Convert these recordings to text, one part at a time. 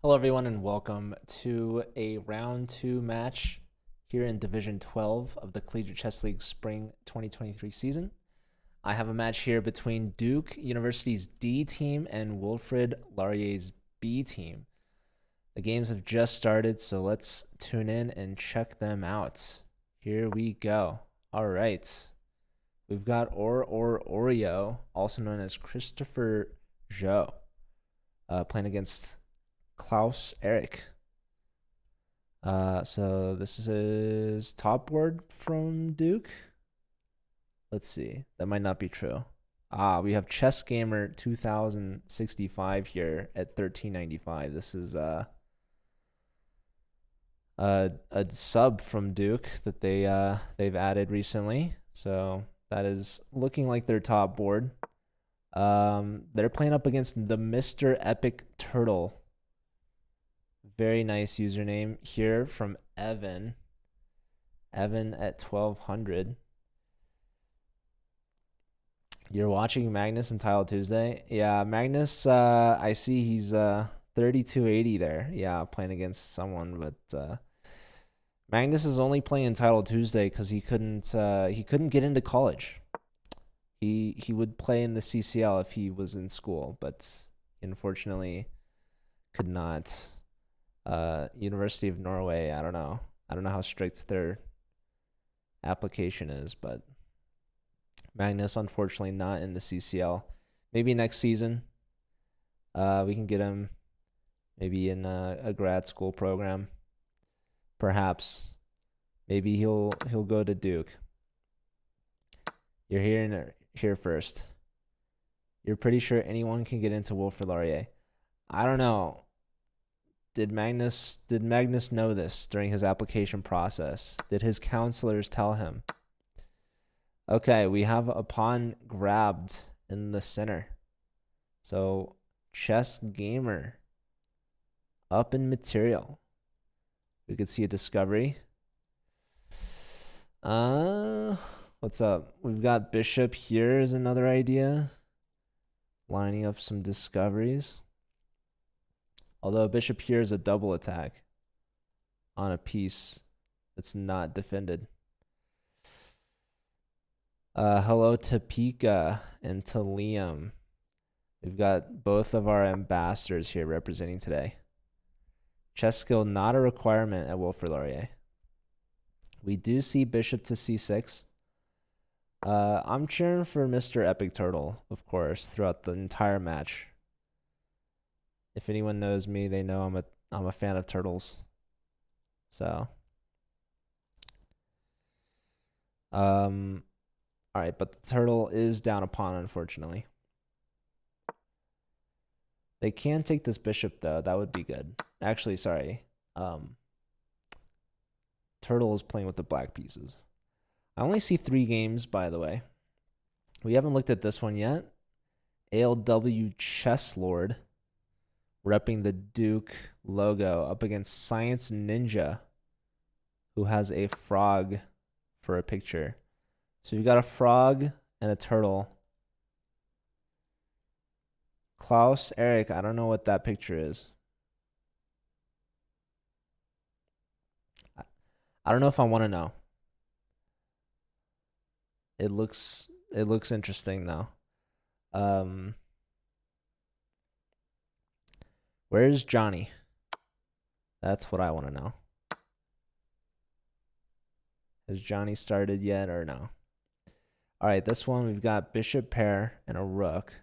Hello, everyone, and welcome to a round 2 match here in Division 12 of the Collegiate Chess League Spring 2023 season. I have a match here between Duke University's D team and Wilfrid Laurier's B team. The games have just started, so let's tune in and check them out. Here we go. All right. We've got Oreo, also known as Christopher Zhou, playing against Klaus Eric. So this is top board from Duke. Let's see. That might not be true. We have Chess Gamer 2065 here at 1395. This is a sub from Duke that they've added recently. So that is looking like their top board. They're playing up against the Mr. Epic Turtle. Very nice username here from Evan. Evan at 1200. You're watching Magnus and Tile Tuesday? Yeah, Magnus, I see he's 3280 there. Yeah, playing against someone, but Magnus is only playing Title Tuesday because he couldn't get into college. He would play in the CCL if he was in school, but unfortunately could not. University of Norway, I don't know how strict their application is, but Magnus unfortunately not in the CCL. Maybe next season we can get him maybe in a grad school program. Perhaps maybe he'll go to Duke. You're here first. You're pretty sure anyone can get into Wilfrid Laurier. I don't know. Did Magnus know this during his application process? Did his counselors tell him? Okay, we have a pawn grabbed in the center. So Chess Gamer up in material. We could see a discovery. What's up? We've got Bishop here is another idea. Lining up some discoveries. Although Bishop here is a double attack on a piece that's not defended. Hello to Pika and to Liam. We've got both of our ambassadors here representing today. Chess skill not a requirement at Wilfrid Laurier. We do see Bishop to C6. I'm cheering for Mr. Epic Turtle, of course, throughout the entire match. If anyone knows me, they know I'm a fan of turtles. So, all right, but the turtle is down a pawn, unfortunately. They can take this bishop though. That would be good. Actually, sorry. Turtle is playing with the black pieces. I only see 3 games, by the way. We haven't looked at this one yet. ALW Chess Lord, repping the Duke logo up against Science Ninja, who has a frog for a picture. So you've got a frog and a turtle. Klaus Eric, I don't know what that picture is. I don't know if I want to know. It looks interesting though. Where's Johnny? That's what I want to know. Has Johnny started yet or no? All right, this one we've got bishop pair and a rook.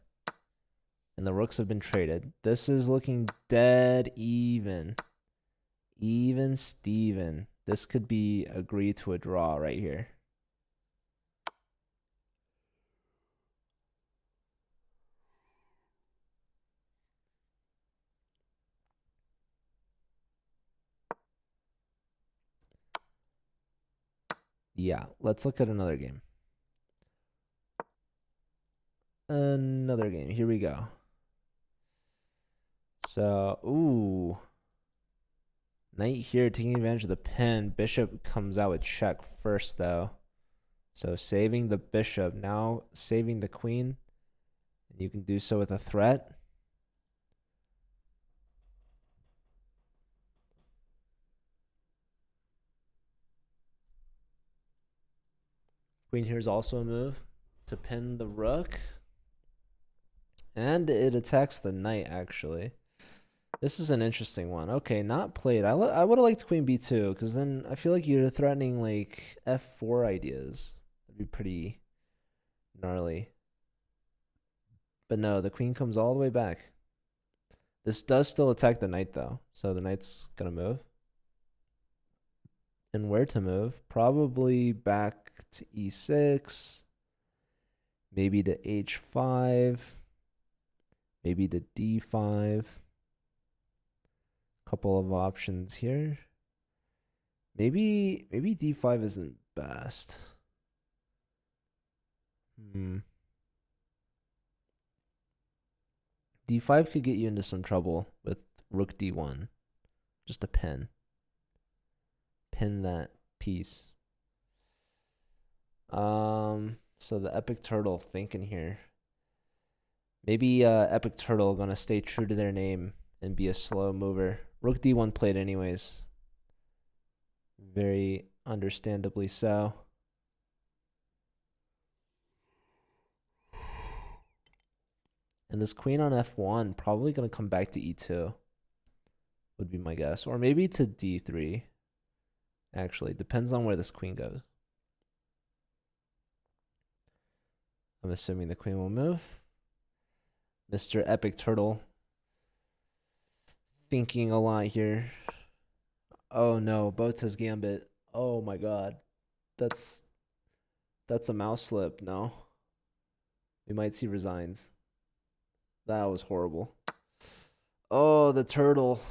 And the rooks have been traded. This is looking dead even. Even Steven. This could be agreed to a draw right here. Yeah, let's look at another game. Another game. Here we go. So, ooh. Knight here taking advantage of the pin. Bishop comes out with check first, though. So saving the bishop. Now saving the queen. And you can do so with a threat. Queen here is also a move to pin the rook. And it attacks the knight, actually. This is an interesting one. Okay, not played. I would have liked queen b2, because then I feel like you're threatening, like, f4 ideas. That'd be pretty gnarly. But no, the queen comes all the way back. This does still attack the knight, though. So the knight's going to move. And where to move? Probably back to e6. Maybe to h5. Maybe to d5. Couple of options here. Maybe d5 isn't best. D5 could get you into some trouble with rook d1. Just a pin. Pin that piece. So the Epic Turtle thinking here. Maybe Epic Turtle gonna stay true to their name and be a slow mover. Rook d1 played anyways. Very understandably so. And this queen on f1 probably going to come back to e2 would be my guess. Or maybe to d3. Actually, depends on where this queen goes. I'm assuming the queen will move. Mr. Epic Turtle thinking a lot here. Oh no, Bota's Gambit. Oh my god. That's a mouse slip, no? We might see resigns. That was horrible. Oh, the turtle.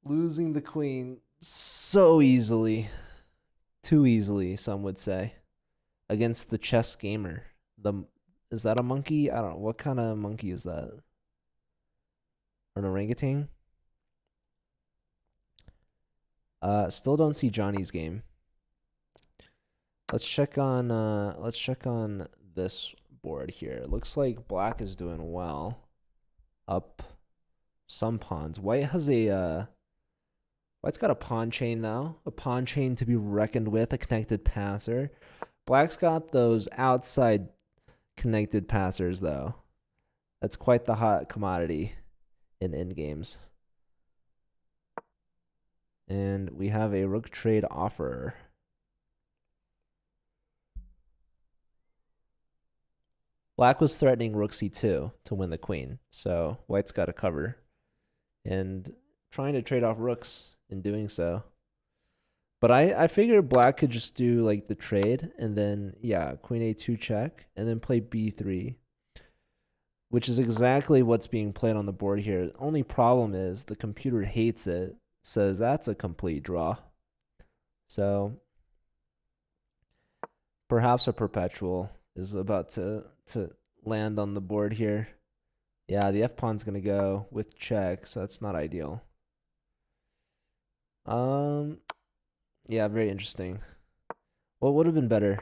Losing the queen so easily. Too easily, some would say. Against the chess gamer. Is that a monkey? I don't know. What kind of monkey is that? An orangutan? Still don't see Johnny's game. Let's check on this board here. Looks like black is doing well. Up some pawns. White has a White's got a pawn chain though. A pawn chain to be reckoned with, a connected passer. Black's got those outside connected passers though. That's quite the hot commodity in end games. And we have a rook trade offer. Black was threatening rook c2 to win the queen, so white's got to cover. And trying to trade off rooks in doing so. But I figured black could just do like the trade and then, yeah, queen a2 check and then play b3, which is exactly what's being played on the board here. The only problem is the computer hates it, says that's a complete draw. So perhaps a perpetual is about to land on the board here. Yeah, the f-pawn's going to go with check, so that's not ideal. Yeah, very interesting. What would have been better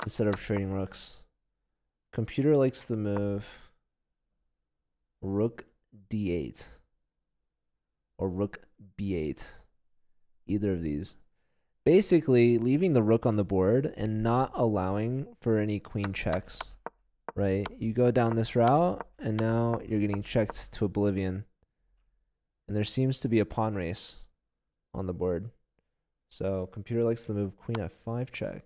instead of trading rooks? Computer likes the move rook d8 or rook b8. Either of these. Basically, leaving the rook on the board and not allowing for any queen checks, right? You go down this route, and now you're getting checked to oblivion. And there seems to be a pawn race on the board. So computer likes to move queen f5 check.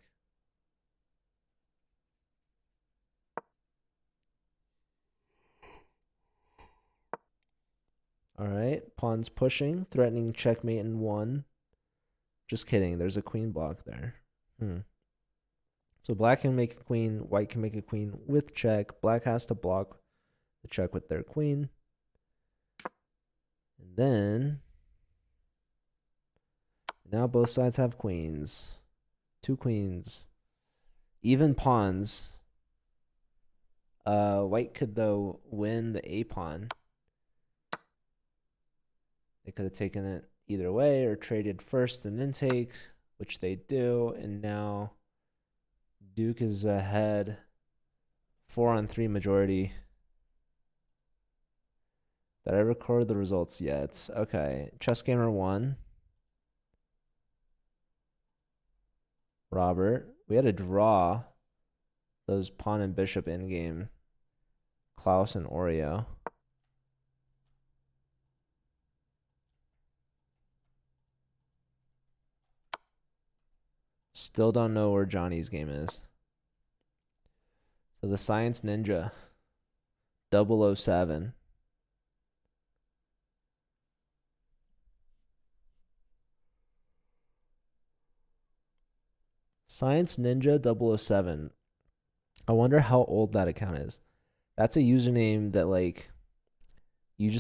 All right, pawn's pushing, threatening checkmate in 1. Just kidding, there's a queen block there. So black can make a queen, white can make a queen with check. Black has to block the check with their queen. And then now both sides have queens. 2 queens. Even pawns. White could, though, win the a pawn. They could have taken it either way or traded first and then take, which they do. And now Duke is ahead. 4-on-3 majority. Did I record the results yet? Okay. Chess Gamer 1. Robert. We had a draw. Those pawn and bishop endgame. Klaus and Oreo. Still don't know where Johnny's game is. So the Science Ninja. 007. Science Ninja 007. I wonder how old that account is. That's a username that like you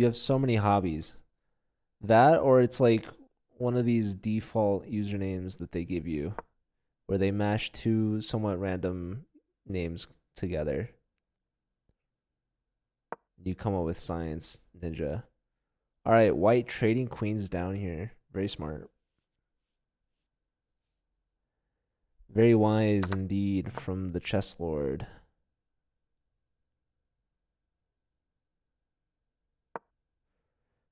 have so many hobbies. That or it's like one of these default usernames that they give you where they mash two somewhat random names together. You come up with Science Ninja. All right, white trading queens down here. Very smart. Very wise indeed from the chess lord.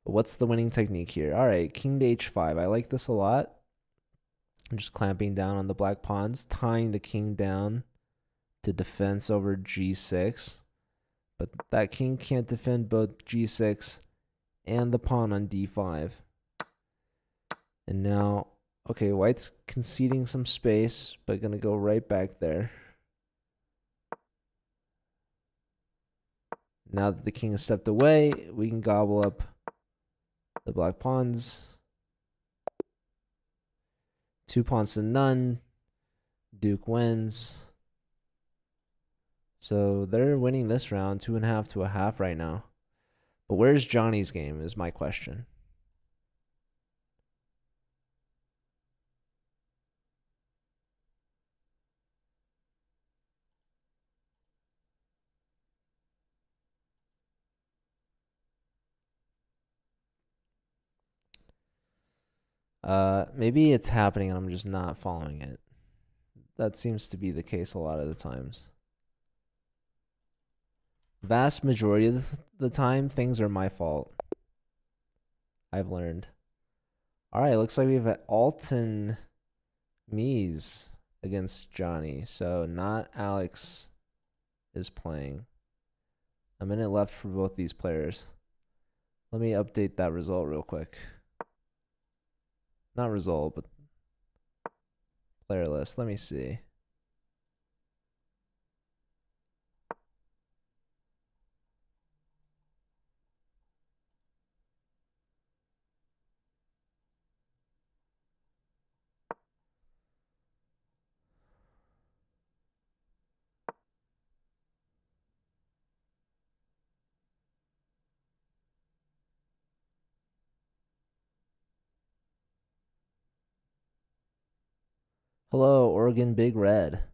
What's the winning technique here? All right, king to h5. I like this a lot. I'm just clamping down on the black pawns, tying the king down to defense over g6. But that king can't defend both g6 and the pawn on d5. And now, okay, white's conceding some space, but gonna go right back there. Now that the king has stepped away, we can gobble up the black pawns. 2 pawns to none. Duke wins. So they're winning this round 2.5 to 1/2 right now. But where's Johnny's game is my question. Maybe it's happening and I'm just not following it. That seems to be the case a lot of the times. Vast majority of the time, things are my fault. I've learned. All right, looks like we have Alton Mies against Johnny. So not Alex is playing. A minute left for both these players. Let me update that result real quick. Not result, but player list. Let me see. Hello, Oregon Big Red.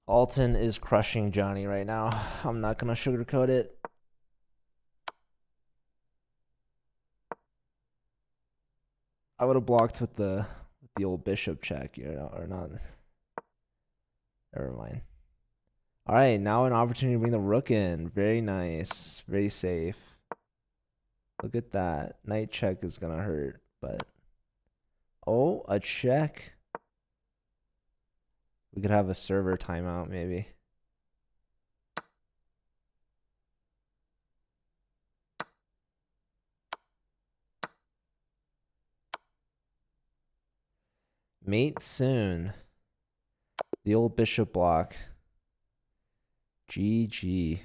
Alton is crushing Johnny right now. I'm not going to sugarcoat it. I would have blocked with the old bishop check, or not. Never mind. All right, now an opportunity to bring the rook in. Very nice. Very safe. Look at that. Knight check is gonna hurt, but oh, a check. We could have a server timeout maybe. Mate soon. The old bishop block. GG.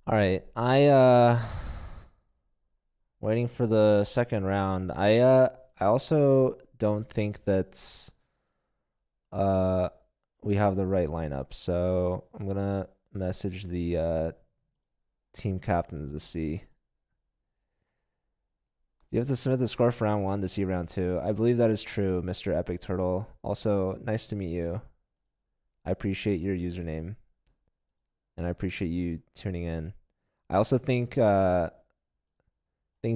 All right, waiting for the second round. I also don't think that we have the right lineup, so I'm gonna message the team captains to see. You have to submit the score for round 1 to see round 2. I believe that is true, Mr. Epic Turtle. Also, nice to meet you. I appreciate your username, and I appreciate you tuning in. I also think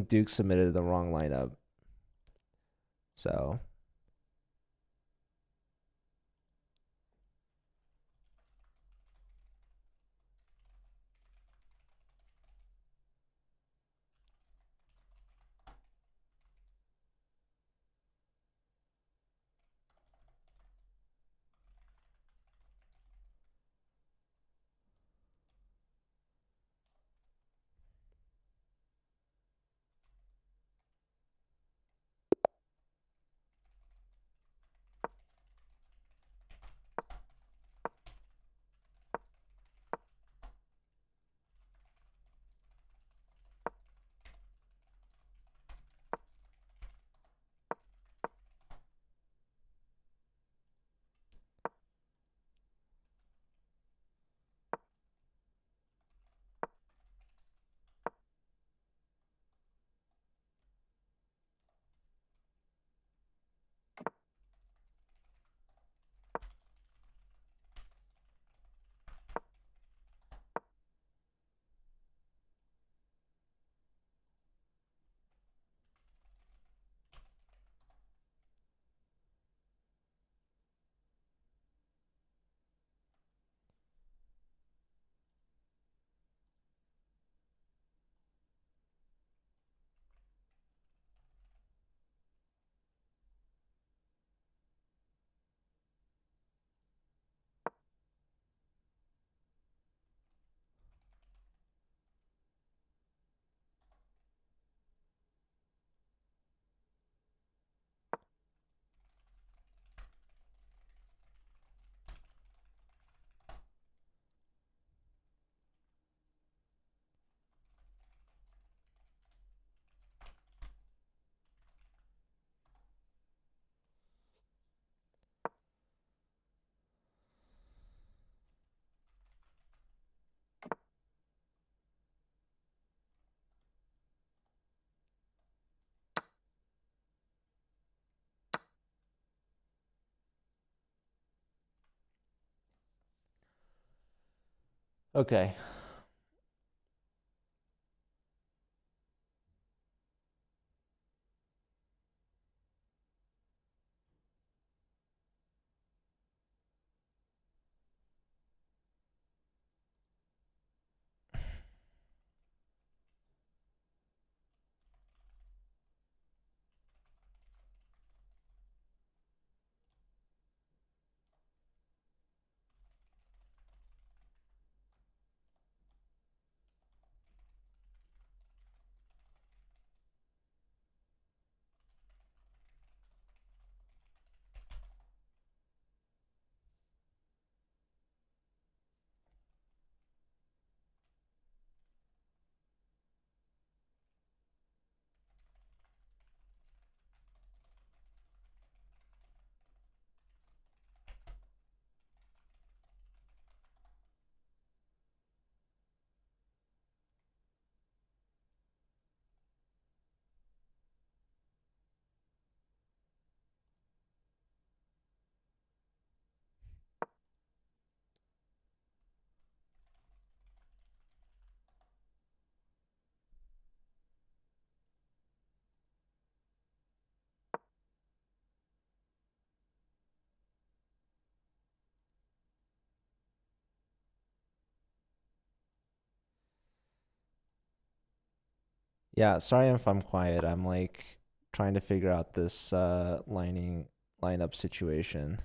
Duke submitted the wrong lineup. So okay. Yeah, sorry if I'm quiet. I'm like trying to figure out this lineup situation.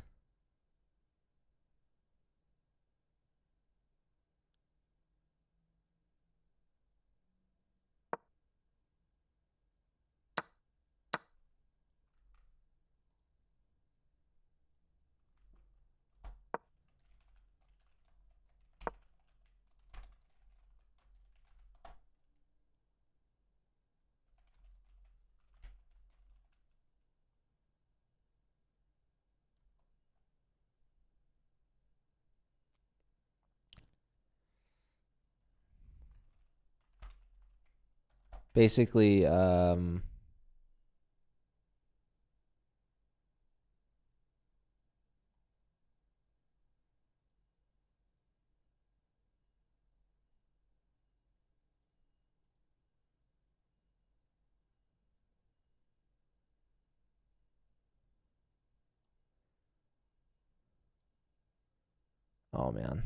Basically, oh man.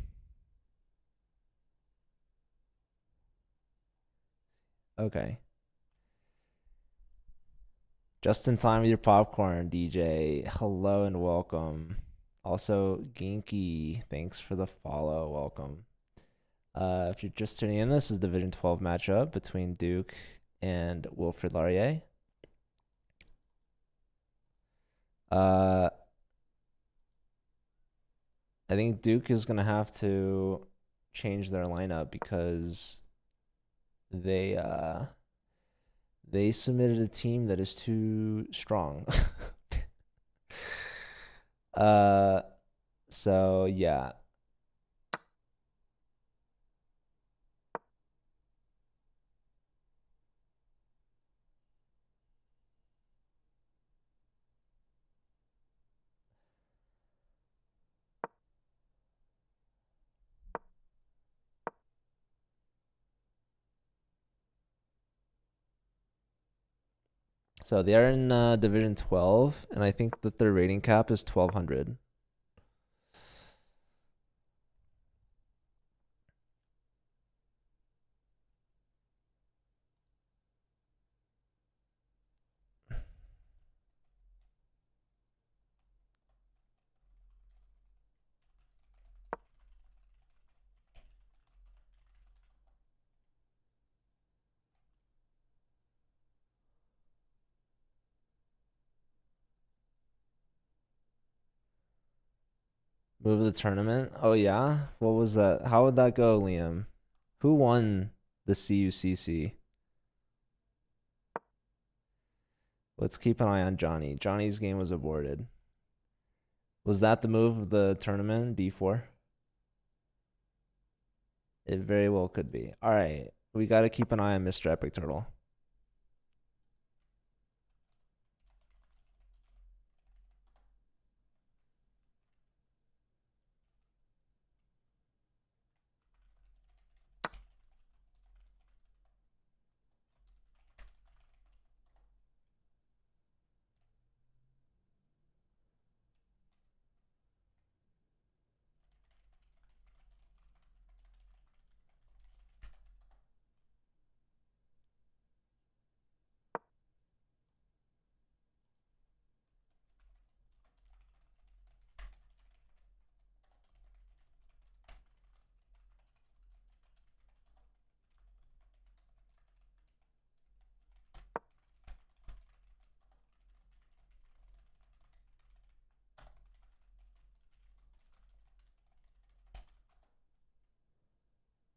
Okay. Just in time with your popcorn, DJ. Hello and welcome. Also, Ginky, thanks for the follow. Welcome. If you're just tuning in, this is Division 12 matchup between Duke and Wilfrid Laurier. I think Duke is gonna have to change their lineup because they they submitted a team that is too strong. uh, so yeah. So they are in Division 12, and I think that their rating cap is 1200. Move the tournament? Oh yeah? What was that? How would that go, Liam? Who won the CUCC? Let's keep an eye on Johnny. Johnny's game was aborted. Was that the move of the tournament, D4? It very well could be. All right. We got to keep an eye on Mr. Epic Turtle.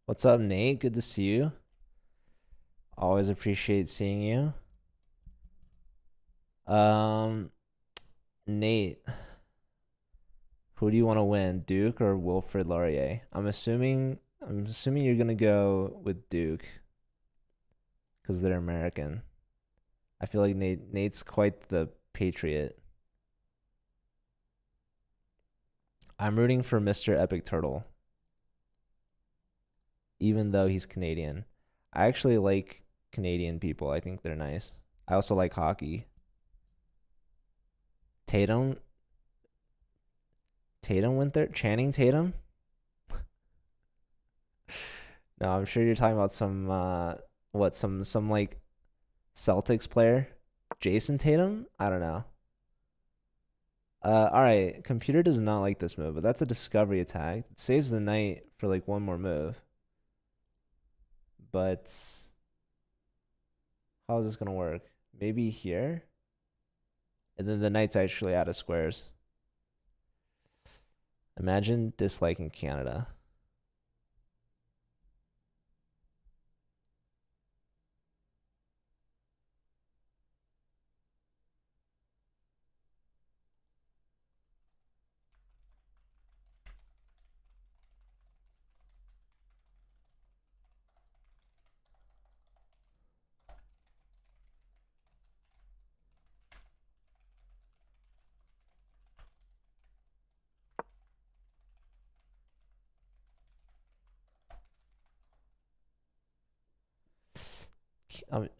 What's up, Nate? Good to see you. Always appreciate seeing you. Nate, who do you want to win, Duke or Wilfrid Laurier? I'm assuming you're gonna go with Duke because they're American. I feel like Nate's quite the patriot. I'm rooting for Mr. Epic Turtle, even though he's Canadian. I actually like Canadian people. I think they're nice. I also like hockey. Tatum, Tatum went there. Channing Tatum. No, I'm sure you're talking about some what some like Celtics player. Jason Tatum? I don't know. All right. Computer does not like this move, but that's a discovery attack. It saves the knight for like one more move. But how is this gonna work? Maybe here? And then the knight's actually out of squares. Imagine disliking Canada.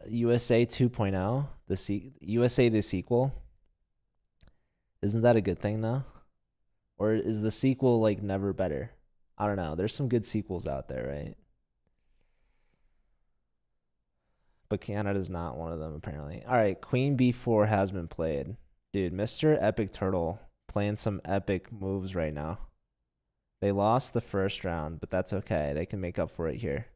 USA 2.0, USA the sequel. Isn't that a good thing though? Or is the sequel like never better? I don't know. There's some good sequels out there, right? But Canada's not one of them apparently. All right, Queen B4 has been played. Dude, Mr. Epic Turtle playing some epic moves right now. They lost the first round, but that's okay. They can make up for it here.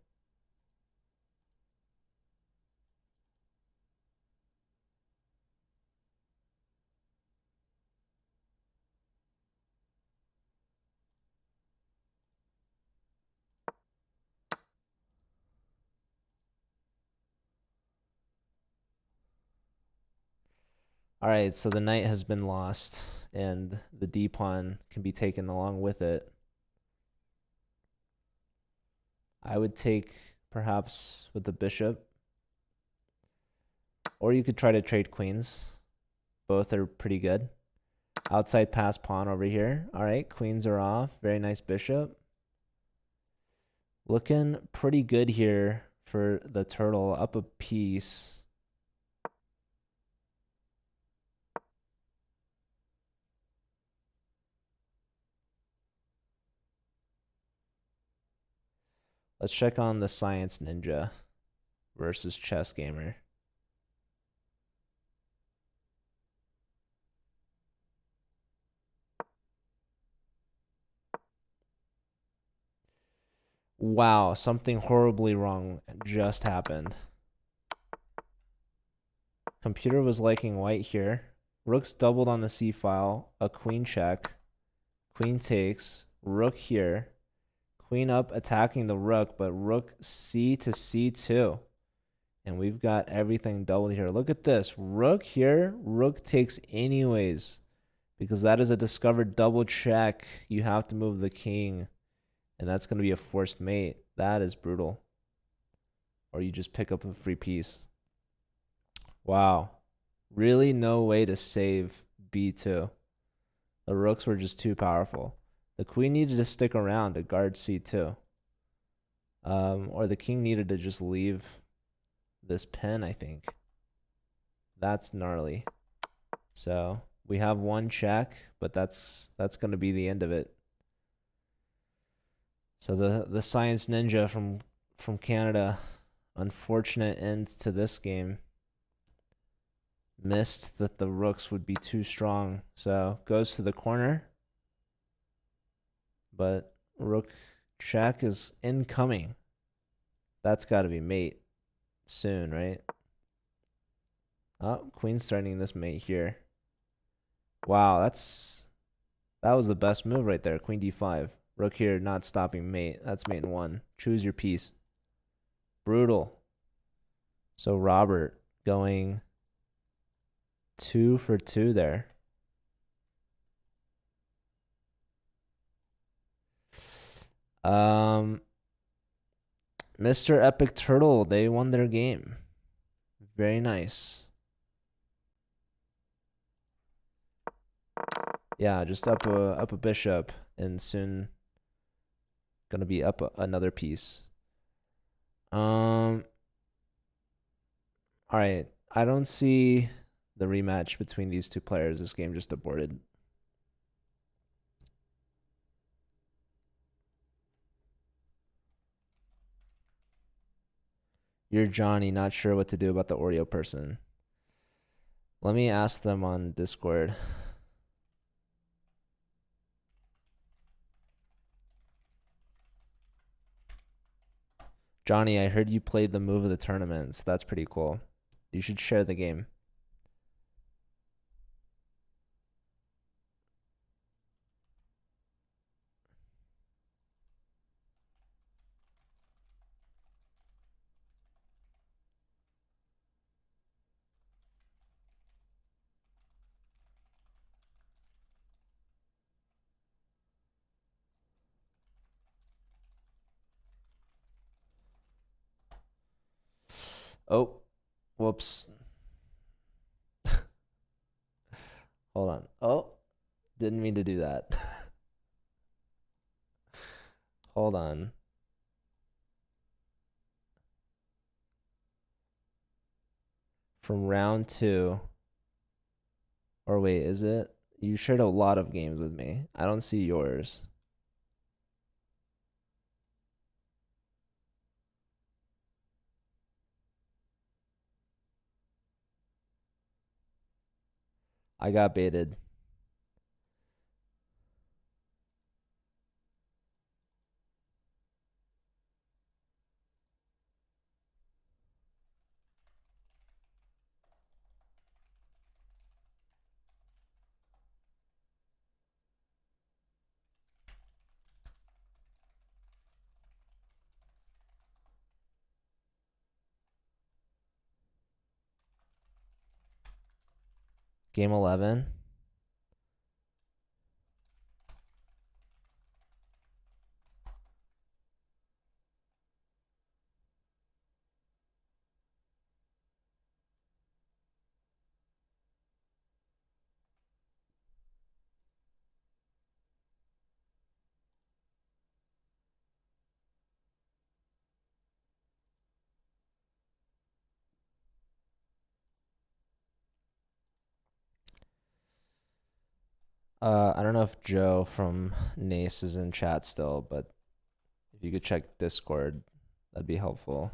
All right, so the knight has been lost, and the D pawn can be taken along with it. I would take perhaps with the bishop, or you could try to trade queens. Both are pretty good. Outside pass pawn over here. All right, queens are off. Very nice bishop. Looking pretty good here for the turtle. Up a piece. Let's check on the Science Ninja versus Chess Gamer. Wow, something horribly wrong just happened. Computer was liking white here. Rook's doubled on the C file. A queen check. Queen takes. Rook here. Queen up attacking the rook, but rook C to C2. And we've got everything doubled here. Look at this. Rook here. Rook takes anyways. Because that is a discovered double check. You have to move the king. And that's going to be a forced mate. That is brutal. Or you just pick up a free piece. Wow. Really no way to save B2. The rooks were just too powerful. The queen needed to stick around to guard C2. Or the king needed to just leave this pin, I think. That's gnarly. So we have one check, but that's going to be the end of it. So the Science Ninja from Canada, unfortunate end to this game. Missed that the rooks would be too strong. So goes to the corner. But rook check is incoming. That's got to be mate soon, right? Oh, queen's starting this mate here. Wow, that was the best move right there. Queen d5. Rook here not stopping mate. That's mate in one. Choose your piece. Brutal. So Robert going 2 for 2 there. Mr. Epic Turtle, they won their game. Very nice. Yeah, just up a bishop and soon gonna be up another piece. All right. I don't see the rematch between these two players. This game just aborted. You're Johnny, not sure what to do about the Oreo person. Let me ask them on Discord. Johnny, I heard you played the move of the tournament, so that's pretty cool. You should share the game. Oh, whoops. Hold on. Oh, didn't mean to do that. Hold on. From round 2. Or wait, is it? You shared a lot of games with me. I don't see yours. I got baited. Game 11. I don't know if Joe from Nace is in chat still, but if you could check Discord, that'd be helpful.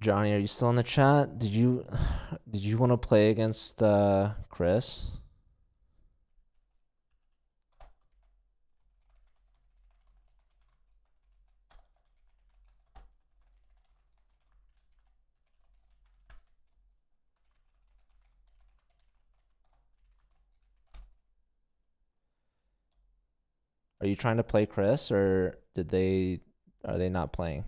Johnny, are you still in the chat? Did you want to play against Chris? Are you trying to play Chris, or are they not playing?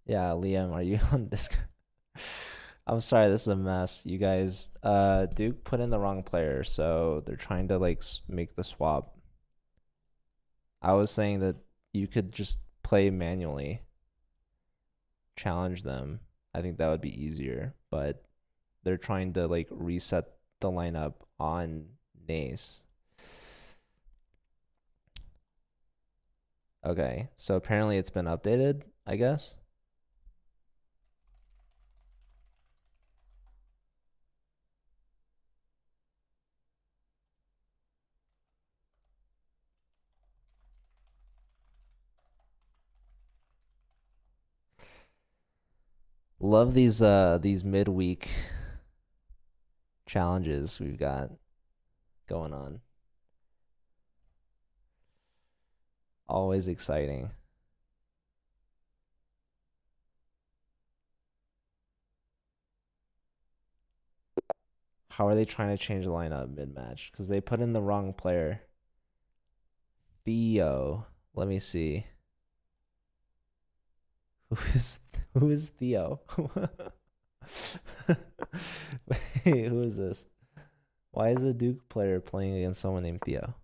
Yeah, Liam, are you on Discord? I'm sorry, this is a mess. You guys, Duke put in the wrong player, so they're trying to like make the swap. I was saying that you could just play manually, challenge them. I think that would be easier. But they're trying to like reset the lineup on Nace. Okay, so apparently it's been updated, I guess. Love these midweek challenges we've got going on. Always exciting. How are they trying to change the lineup mid-match? Because they put in the wrong player. Theo. Let me see. Who is Theo? Wait, who is this? Why is the Duke player playing against someone named Theo?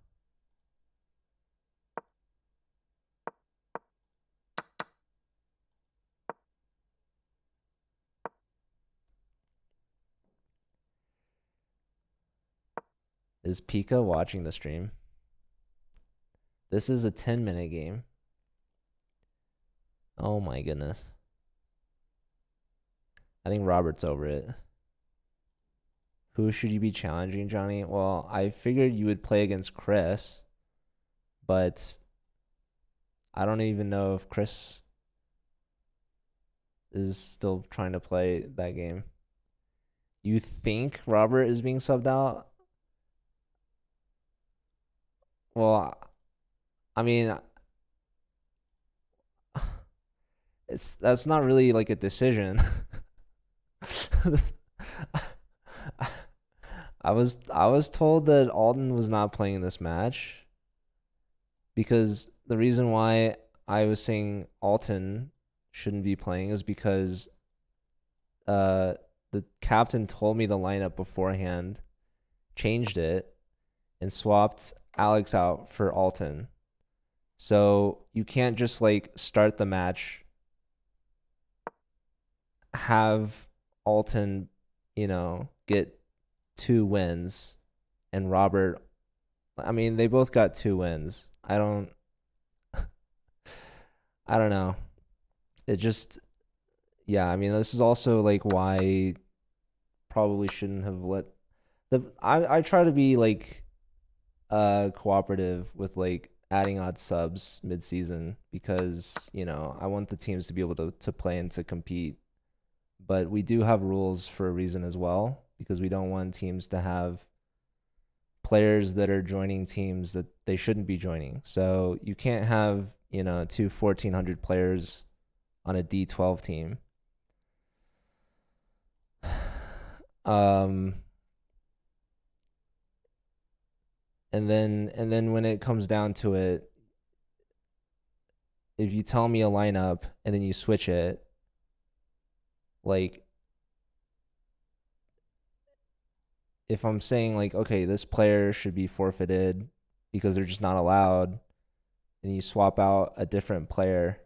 Is Pika watching the stream? This is a 10-minute game. Oh my goodness. I think Robert's over it. Who should you be challenging, Johnny? Well, I figured you would play against Chris, but I don't even know if Chris is still trying to play that game. You think Robert is being subbed out? Well, I mean, that's not really like a decision. I was told that Alden was not playing this match because the reason why I was saying Alton shouldn't be playing is because the captain told me the lineup beforehand, changed it, and swapped Alex out for Alton. So you can't just like start the match, have Alton, get 2 wins, and Robert, I mean, they both got 2 wins. I don't know. It just, yeah, I mean, this is also like why probably shouldn't have let I try to be like cooperative with like adding odd subs mid-season because, I want the teams to be able to play and to compete. But we do have rules for a reason as well because we don't want teams to have players that are joining teams that they shouldn't be joining. So you can't have, 2 1,400 players on a D12 team. And then when it comes down to it, if you tell me a lineup and then you switch it, like if I'm saying like, okay, this player should be forfeited because they're just not allowed, and you swap out a different player,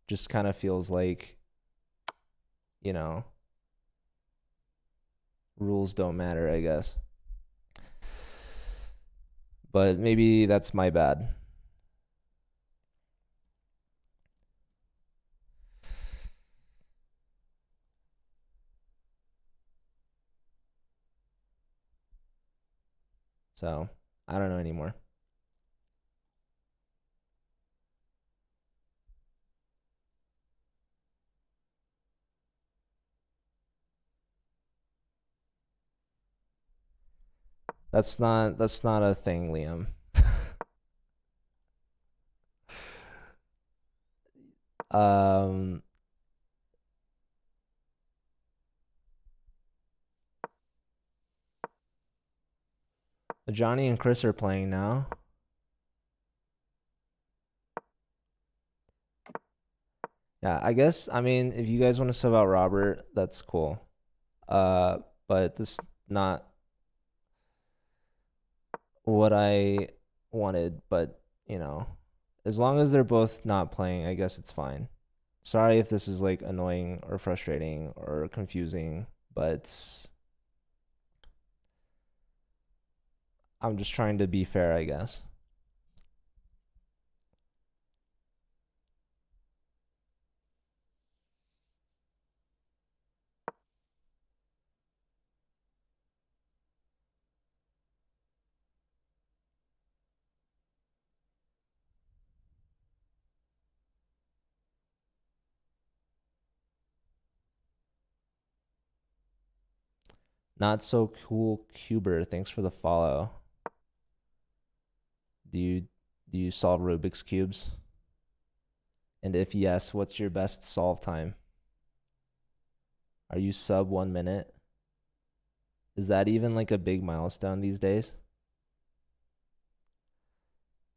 just kind of feels like, rules don't matter, I guess. But maybe that's my bad. So, I don't know anymore. That's not a thing, Liam. Johnny and Chris are playing now. Yeah, I guess, I mean, if you guys want to sub out Robert, that's cool. But this not what I wanted, but, as long as they're both not playing, I guess it's fine. Sorry if this is like annoying or frustrating or confusing, but I'm just trying to be fair, I guess. Not so cool Cuber, thanks for the follow. Do you do you solve Rubik's cubes? And if yes, what's your best solve time? Are you sub 1 minute? Is that even like a big milestone these days?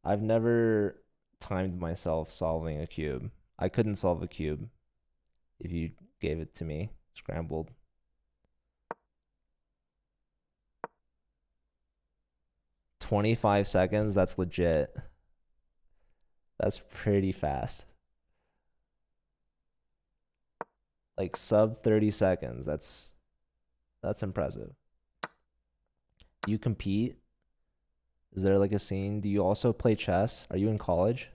I've never timed myself solving a cube. I couldn't solve a cube if you gave it to me scrambled. 25 seconds, that's legit. That's pretty fast. Like sub 30 seconds. That's impressive. You compete? Is there like a scene? Do you also play chess? Are you in college?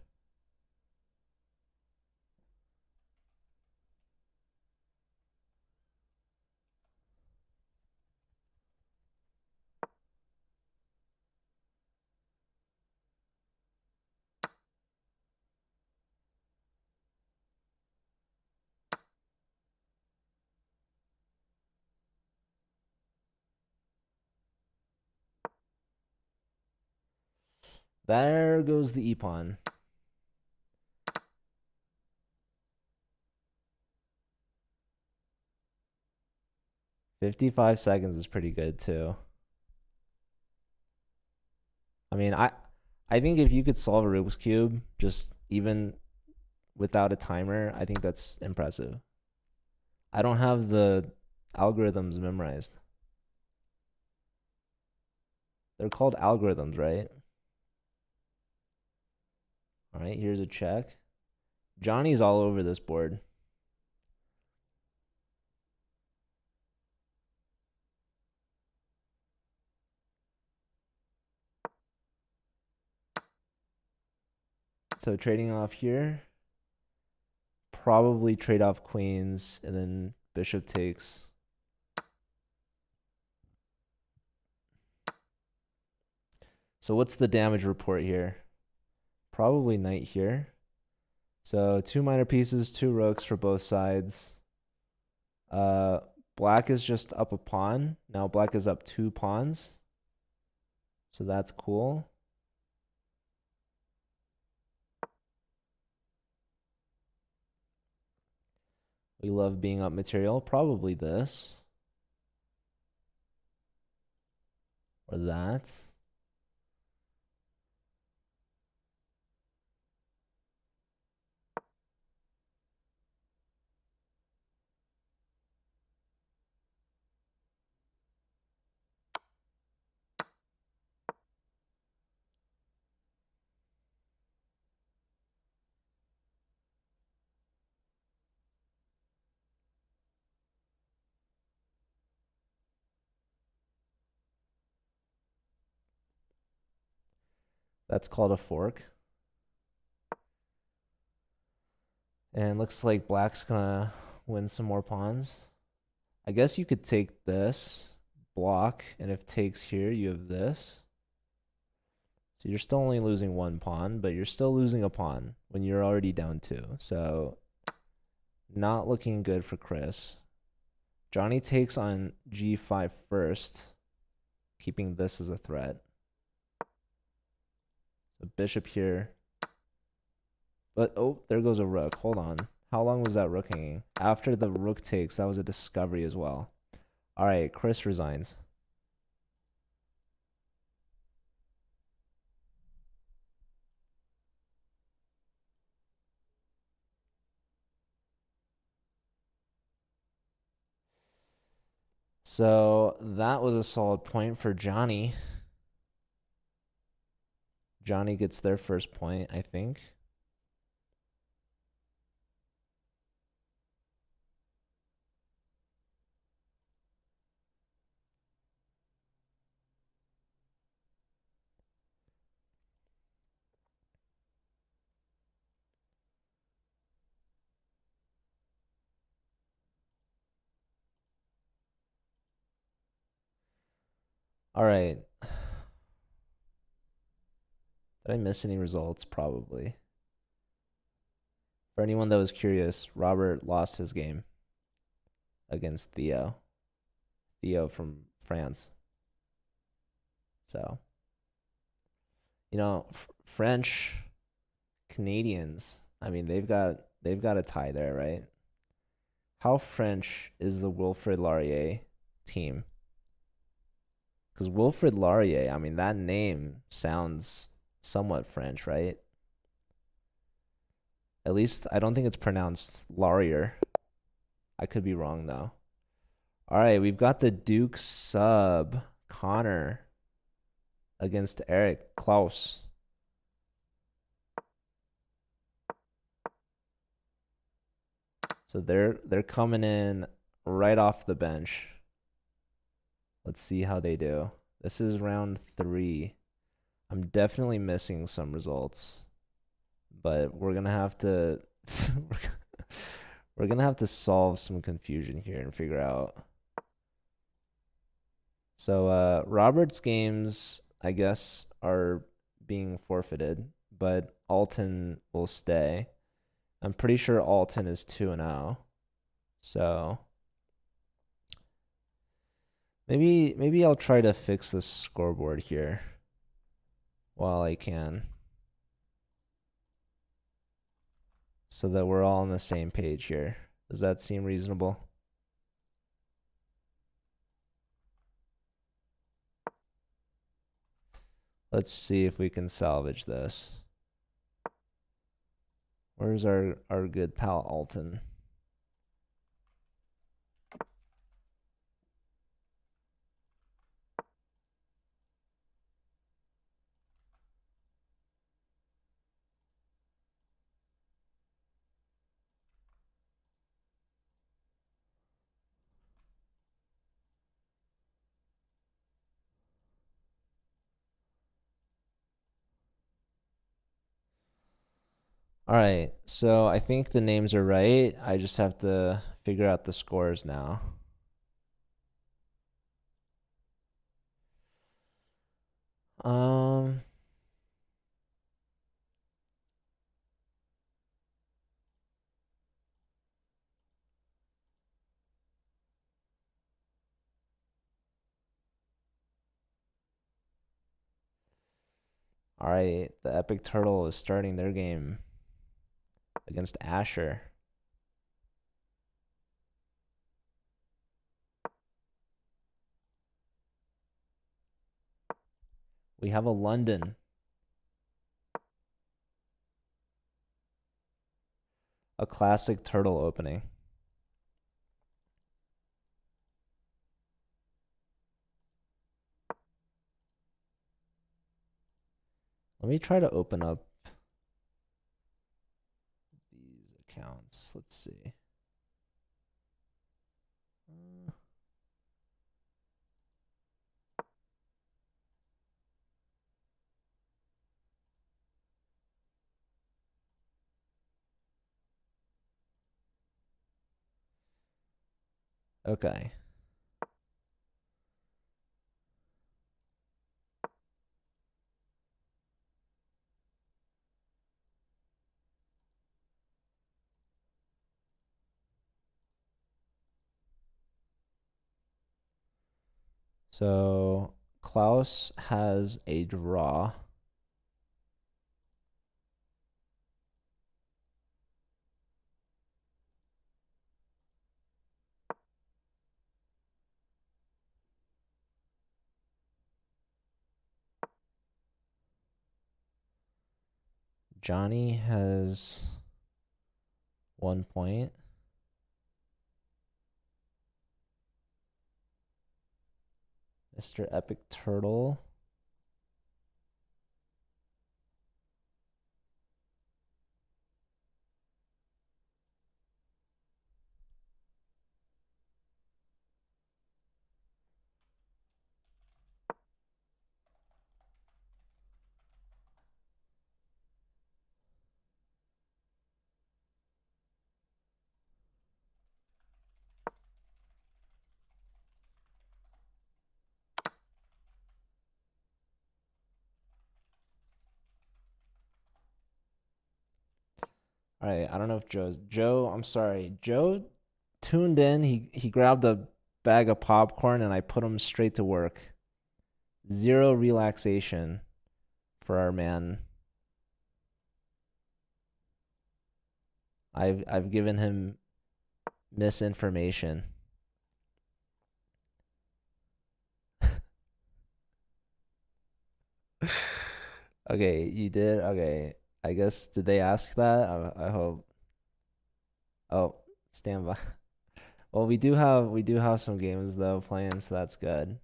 There goes the e-pawn. $55 is pretty good too. I mean, I think if you could solve a Rubik's Cube just even without a timer, I think that's impressive. I don't have the algorithms memorized. They're called algorithms, right? All right, here's a check. Johnny's all over this board. So trading off here. Probably trade off queens and then bishop takes. So what's the damage report here? Probably knight here. So 2 minor pieces, 2 rooks for both sides. Black is just up a pawn. Now black is up 2 pawns. So that's cool. We love being up material. Probably this. Or that. That's called a fork. And looks like black's gonna win some more pawns. I guess you could take this, block, and if takes here, you have this. So you're still only losing 1 pawn, but you're still losing a pawn when you're already down 2. So not looking good for Chris. Johnny takes on g5 first, keeping this as a threat. So bishop here. But, oh, there goes a rook. Hold on. How long was that rook hanging? After the rook takes, that was a discovery as well. All right, Chris resigns. So that was a solid point for Johnny. Johnny gets their first point, I think. All right. Did I miss any results? Probably. For anyone that was curious, Robert lost his game against Theo. Theo from France. So, French Canadians. I mean, they've got a tie there, right? How French is the Wilfrid Laurier team? Because Wilfrid Laurier, I mean, that name sounds somewhat French, right? At least I don't think it's pronounced Laurier. I could be wrong though. All right, we've got the Duke sub Connor against Eric Klaus. So they're coming in right off the bench. Let's see how they do. This is round 3. I'm definitely missing some results, but we're gonna have to we're gonna have to solve some confusion here and figure out. So Robert's games, I guess, are being forfeited, but Alton will stay. I'm pretty sure Alton is 2-0. So maybe I'll try to fix this scoreboard here while I can, so that we're all on the same page here. Does that seem reasonable? Let's see if we can salvage this. Where's our good pal Alton? All right, so I think the names are right. I just have to figure out the scores now. Um, all right, the Epic Turtle is starting their game against Asher. We have a London. A classic turtle opening. Let me try to open up these accounts. Let's see. Okay. So Klaus has a draw. Johnny has 1 point. Mr. Epic Turtle. All right, I don't know if Joe, I'm sorry. Joe tuned in. He grabbed a bag of popcorn and I put him straight to work. Zero relaxation for our man. I've given him misinformation. Okay, you did. Okay, I guess did they ask that? I hope. Oh, stand by. Well, we do have some games though playing, so that's good.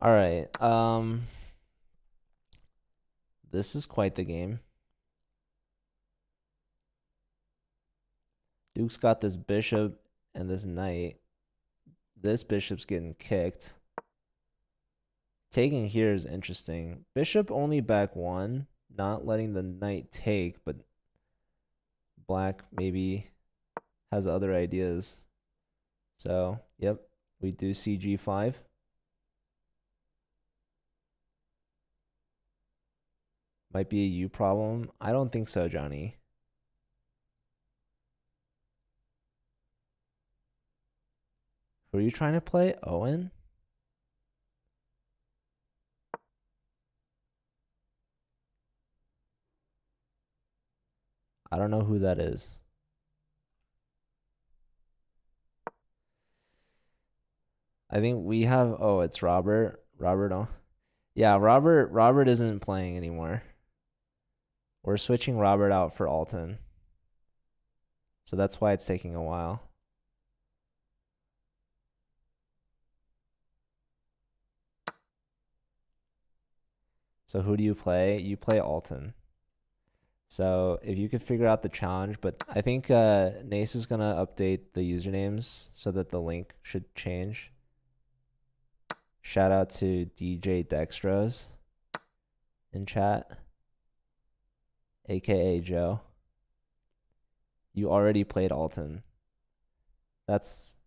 All right. This is quite the game. Duke's got this bishop and this knight. This bishop's getting kicked. Taking here is interesting. Bishop only back one, not letting the knight take, but black maybe has other ideas. So, yep, we do see g5. Might be a U problem. I don't think so, Johnny. Who are you trying to play? Owen? I don't know who that is. I think we have, oh, it's Robert. Robert, oh. Yeah, Robert isn't playing anymore. We're switching Robert out for Alton. So that's why it's taking a while. So who do you play? You play Alton. So if you could figure out the challenge, but I think Nace is gonna update the usernames so that the link should change. Shout out to DJ Dextros in chat, aka Joe. You already played Alton. That's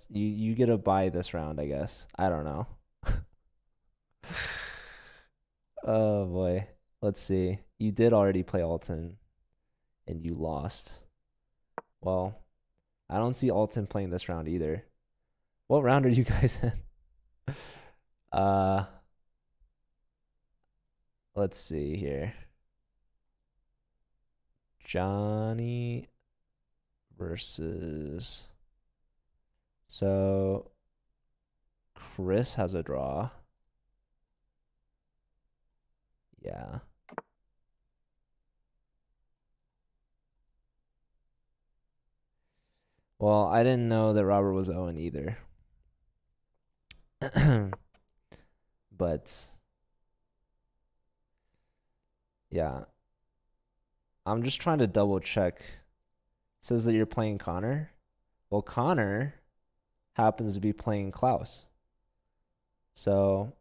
you get a buy this round, I guess. I don't know. Oh boy. Let's see. You did already play Alton and you lost. Well, I don't see Alton playing this round either. What round are you guys in? Uh let's see here. Johnny versus so Chris has a draw. Yeah. Well, I didn't know that Robert was Owen either. But yeah. I'm just trying to double check. It says that you're playing Connor. Well, Connor happens to be playing Klaus. So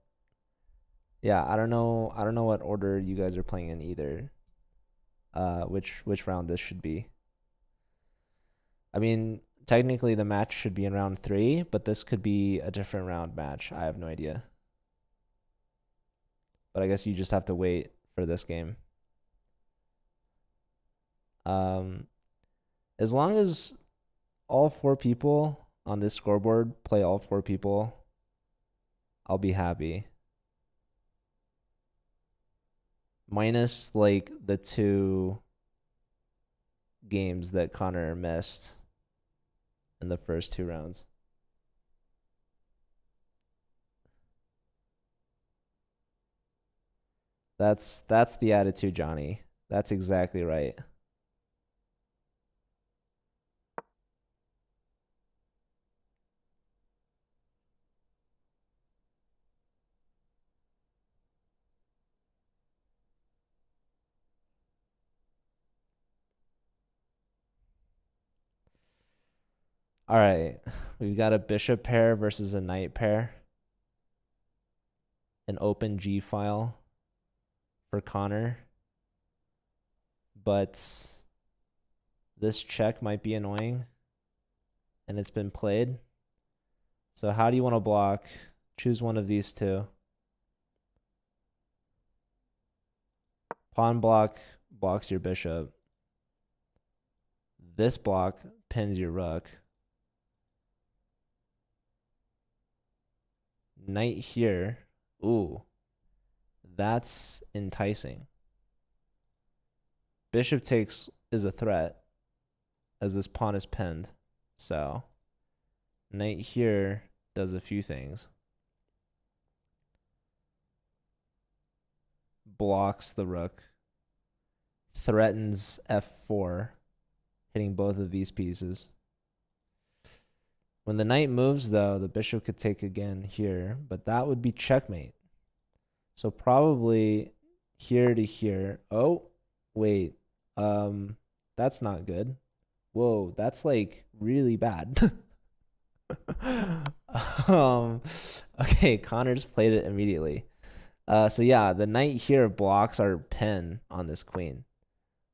yeah, I don't know what order you guys are playing in either. Which round this should be. I mean, technically the match should be in round 3, but this could be a different round match. I have no idea. But I guess you just have to wait for this game. As long as all 4 people on this scoreboard play all 4 people, I'll be happy. Minus like the 2 games that Connor missed in the first 2 rounds. That's the attitude, Johnny. That's exactly right. All right. We've got a bishop pair versus a knight pair. An open G file for Connor. But this check might be annoying. And it's been played. So how do you want to block? Choose one of these 2. Pawn block blocks your bishop. This block pins your rook. Knight here. Ooh, that's enticing. Bishop takes is a threat as this pawn is pinned. So knight here does a few things. Blocks the rook. Threatens f4, hitting both of these pieces. When the knight moves, though, the bishop could take again here, but that would be checkmate. So probably here to here. Oh, wait. That's not good. Whoa, that's like really bad. Okay, Connor's played it immediately. So yeah, the knight here blocks our pin on this queen.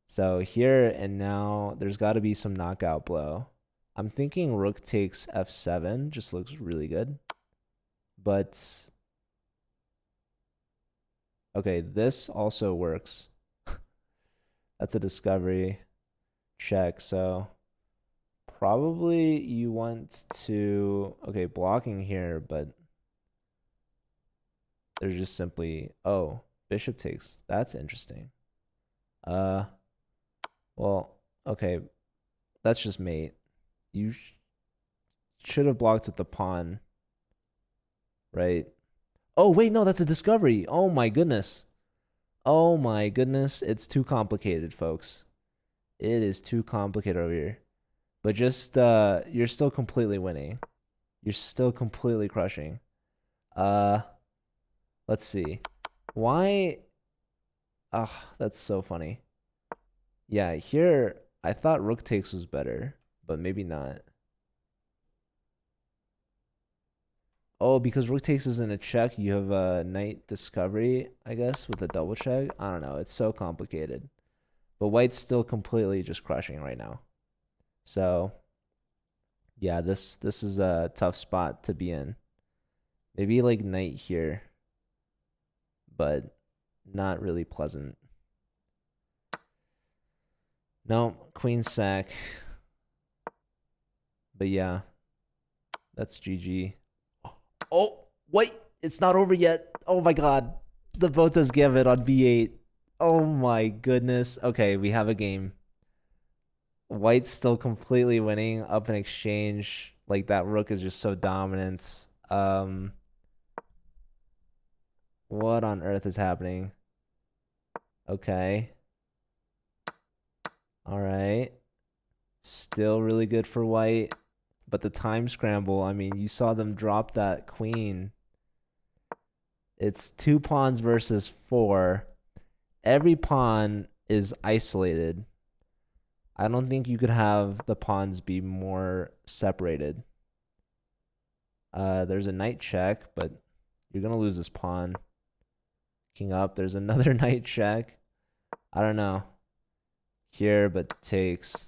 So here and now, there's got to be some knockout blow. I'm thinking rook takes f7, just looks really good. But, okay, this also works. That's a discovery check, so probably you want to, okay, blocking here, but there's just simply, oh, bishop takes. That's interesting. Well, okay, that's just mate. You should have blocked with the pawn, right? Oh, wait, no, that's a discovery. Oh, my goodness. Oh, my goodness. It's too complicated, folks. It is too complicated over here. But just, you're still completely winning. You're still completely crushing. Let's see. Why? Ah, that's so funny. Yeah, here, I thought rook takes was better, but maybe not. Oh, because rook takes isn't a check, you have a knight discovery, I guess, with a double check. I don't know. It's so complicated. But white's still completely just crushing right now. So, yeah, this is a tough spot to be in. Maybe like knight here, but not really pleasant. No, queen sack. But yeah, that's GG. Oh, wait, it's not over yet. Oh my god. The Botas give it on b8. Oh my goodness. Okay, we have a game. White's still completely winning up in exchange. Like, that rook is just so dominant. What on earth is happening? Okay. All right. Still really good for white. But the time scramble, I mean, you saw them drop that queen. It's 2 pawns versus 4. Every pawn is isolated. I don't think you could have the pawns be more separated. There's a knight check, but you're going to lose this pawn. King up. There's another knight check. I don't know. Here, but takes.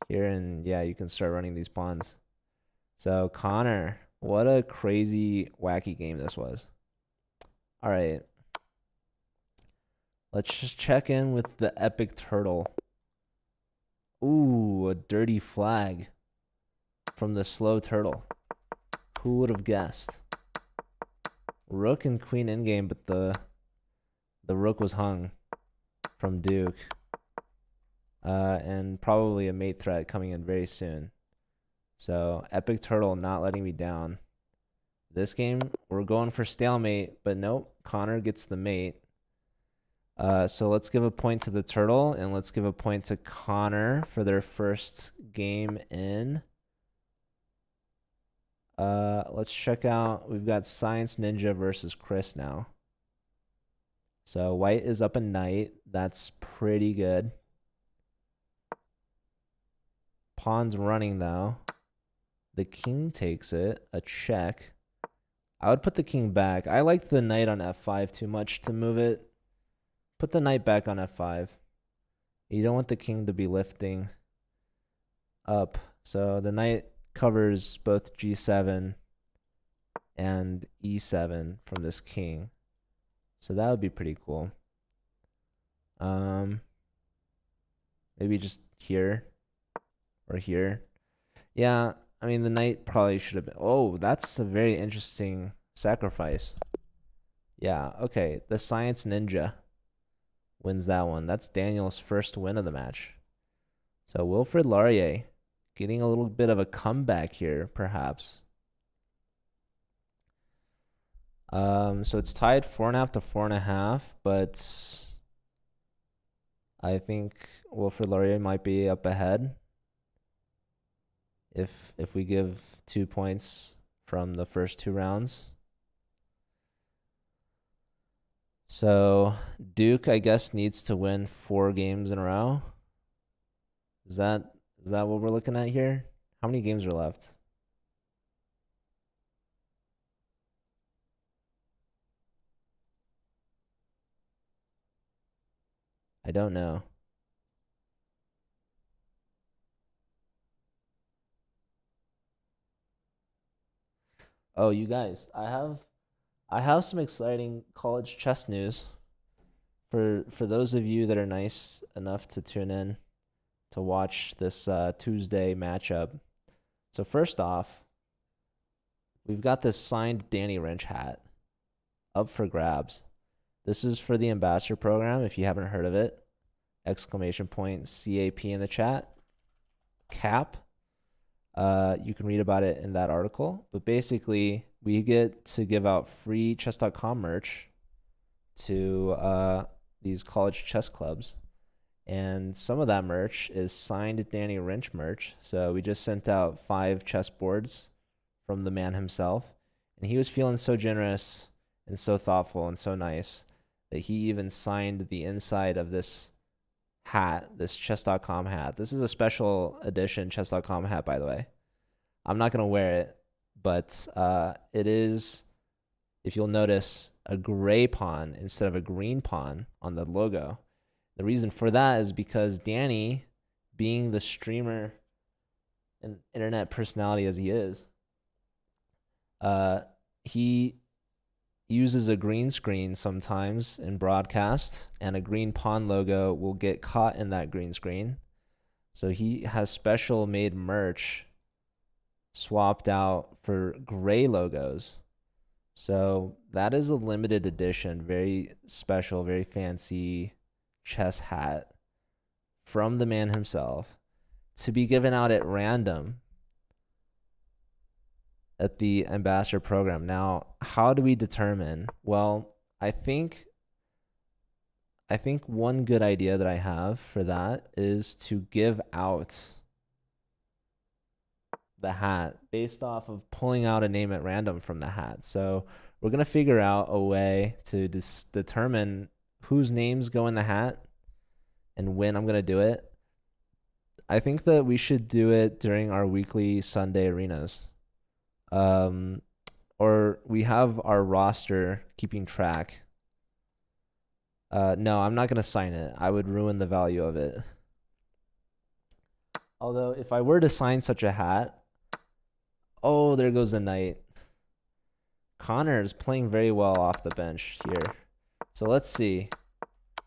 Here, and yeah, you can start running these pawns. So, Connor, what a crazy, wacky game this was. All right. Let's just check in with the epic turtle. Ooh, a dirty flag from the slow turtle. Who would have guessed? Rook and queen endgame, but the rook was hung from Duke. And probably a mate threat coming in very soon. So, epic turtle not letting me down. This game, we're going for stalemate, but nope, Connor gets the mate. So let's give a point to the turtle, and let's give a point to Connor for their first game in. Let's check out, we've got Science Ninja versus Chris now. So white is up a knight. That's pretty good. Pawn's running, though. The king takes it. A check. I would put the king back. I liked the knight on f5 too much to move it. Put the knight back on f5. You don't want the king to be lifting up. So the knight covers both g7 and e7 from this king. So that would be pretty cool. Um, maybe just here or here. Yeah, I mean the knight probably should have been. Oh, that's a very interesting sacrifice. Yeah, okay. The science ninja wins that one. That's Daniel's first win of the match. So Wilfrid Laurier getting a little bit of a comeback here, perhaps. So it's tied 4.5 to 4.5, but I think Wilfrid Laurier might be up ahead if we give 2 points from the first two rounds. So Duke, I guess, needs to win 4 games in a row. Is that what we're looking at here? How many games are left? I don't know. Oh, you guys, I have some exciting college chess news for those of you that are nice enough to tune in to watch this Tuesday matchup. So first off, we've got this signed Danny Wrench hat up for grabs. This is for the ambassador program. If you haven't heard of it, exclamation point CAP in the chat. CAP. You can read about it in that article. But basically, we get to give out free chess.com merch to these college chess clubs. And some of that merch is signed Danny Wrench merch. So we just sent out 5 chess boards from the man himself. And he was feeling so generous and so thoughtful and so nice that he even signed the inside of this hat, this chess.com hat. This is a special edition chess.com hat, by the way. I'm not going to wear it, but it is, if you'll notice, a gray pawn instead of a green pawn on the logo. The reason for that is because Danny, being the streamer and internet personality as he is, he uses a green screen sometimes in broadcast, and a green pawn logo will get caught in that green screen. So he has special made merch swapped out for gray logos. So that is a limited edition, very special, very fancy chess hat from the man himself to be given out at random at the ambassador program. Now, how do we determine? Well, I think one good idea that I have for that is to give out the hat based off of pulling out a name at random from the hat. So we're going to figure out a way to determine whose names go in the hat and when I'm going to do it. I think that we should do it during our weekly Sunday arenas. Or we have our roster keeping track. No, I'm not going to sign it. I would ruin the value of it. Although if I were to sign such a hat, oh, there goes the knight. Connor is playing very well off the bench here. So let's see.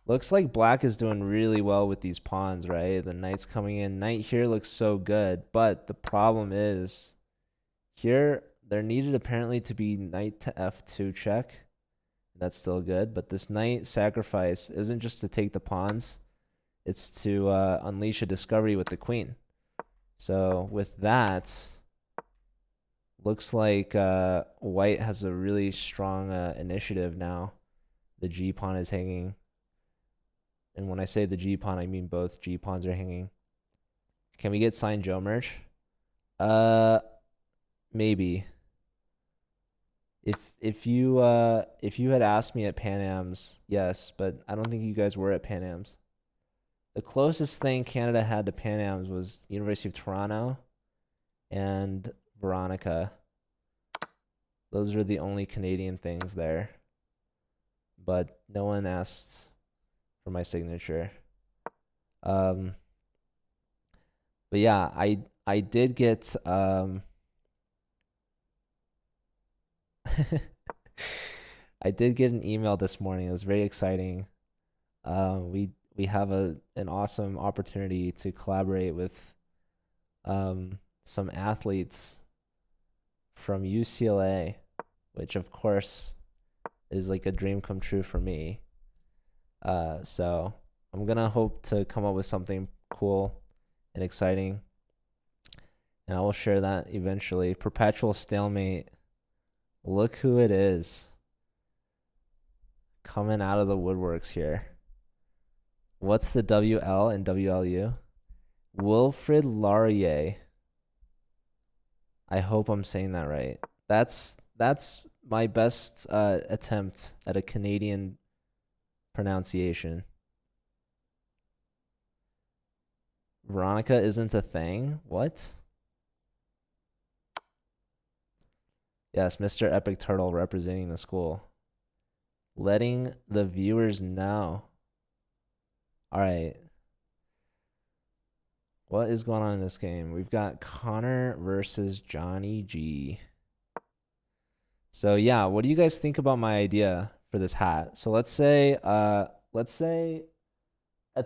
Looks like black is doing really well with these pawns, right? The knight's coming in. Knight here looks so good, but the problem is here there needed apparently to be knight to f2 check. That's still good, but this knight sacrifice isn't just to take the pawns. It's to unleash a discovery with the queen. So with that, looks like white has a really strong initiative now. The g pawn is hanging. And when I say the g pawn, I mean both g pawns are hanging. Can we get signed Joe merch? Maybe. If you had asked me at Pan Am's, yes, but I don't think you guys were at Pan Am's. The closest thing Canada had to Pan Am's was University of Toronto and Veronica. Those are the only Canadian things there. But no one asked for my signature. But yeah, I did get I did get an email this morning. It was very exciting. we have an awesome opportunity to collaborate with some athletes from UCLA, which of course is like a dream come true for me. So I'm gonna hope to come up with something cool and exciting, and I will share that eventually. Perpetual stalemate. Look who it is coming out of the woodworks here. What's the WL and WLU? Wilfrid Laurier. I hope I'm saying that right. That's my best attempt at a Canadian pronunciation. Veronica isn't a thing? What? Yes, Mr. Epic Turtle representing the school. Letting the viewers know. All right. What is going on in this game? We've got Connor versus Johnny G. So yeah, what do you guys think about my idea for this hat? So let's say at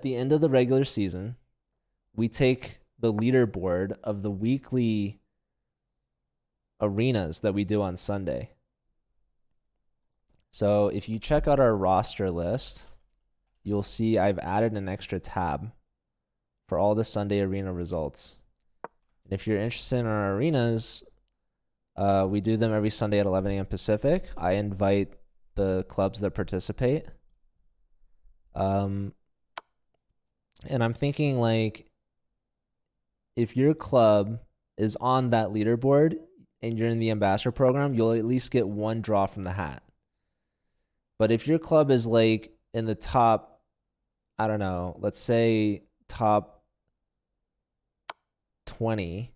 the end of the regular season, we take the leaderboard of the weekly arenas that we do on Sunday. So if you check out our roster list, you'll see I've added an extra tab for all the Sunday arena results. And if you're interested in our arenas, we do them every Sunday at 11 a.m. Pacific. I invite the clubs that participate. And I'm thinking, like, if your club is on that leaderboard and you're in the ambassador program, you'll at least get one draw from the hat. But if your club is like in the top, I don't know, let's say top 20,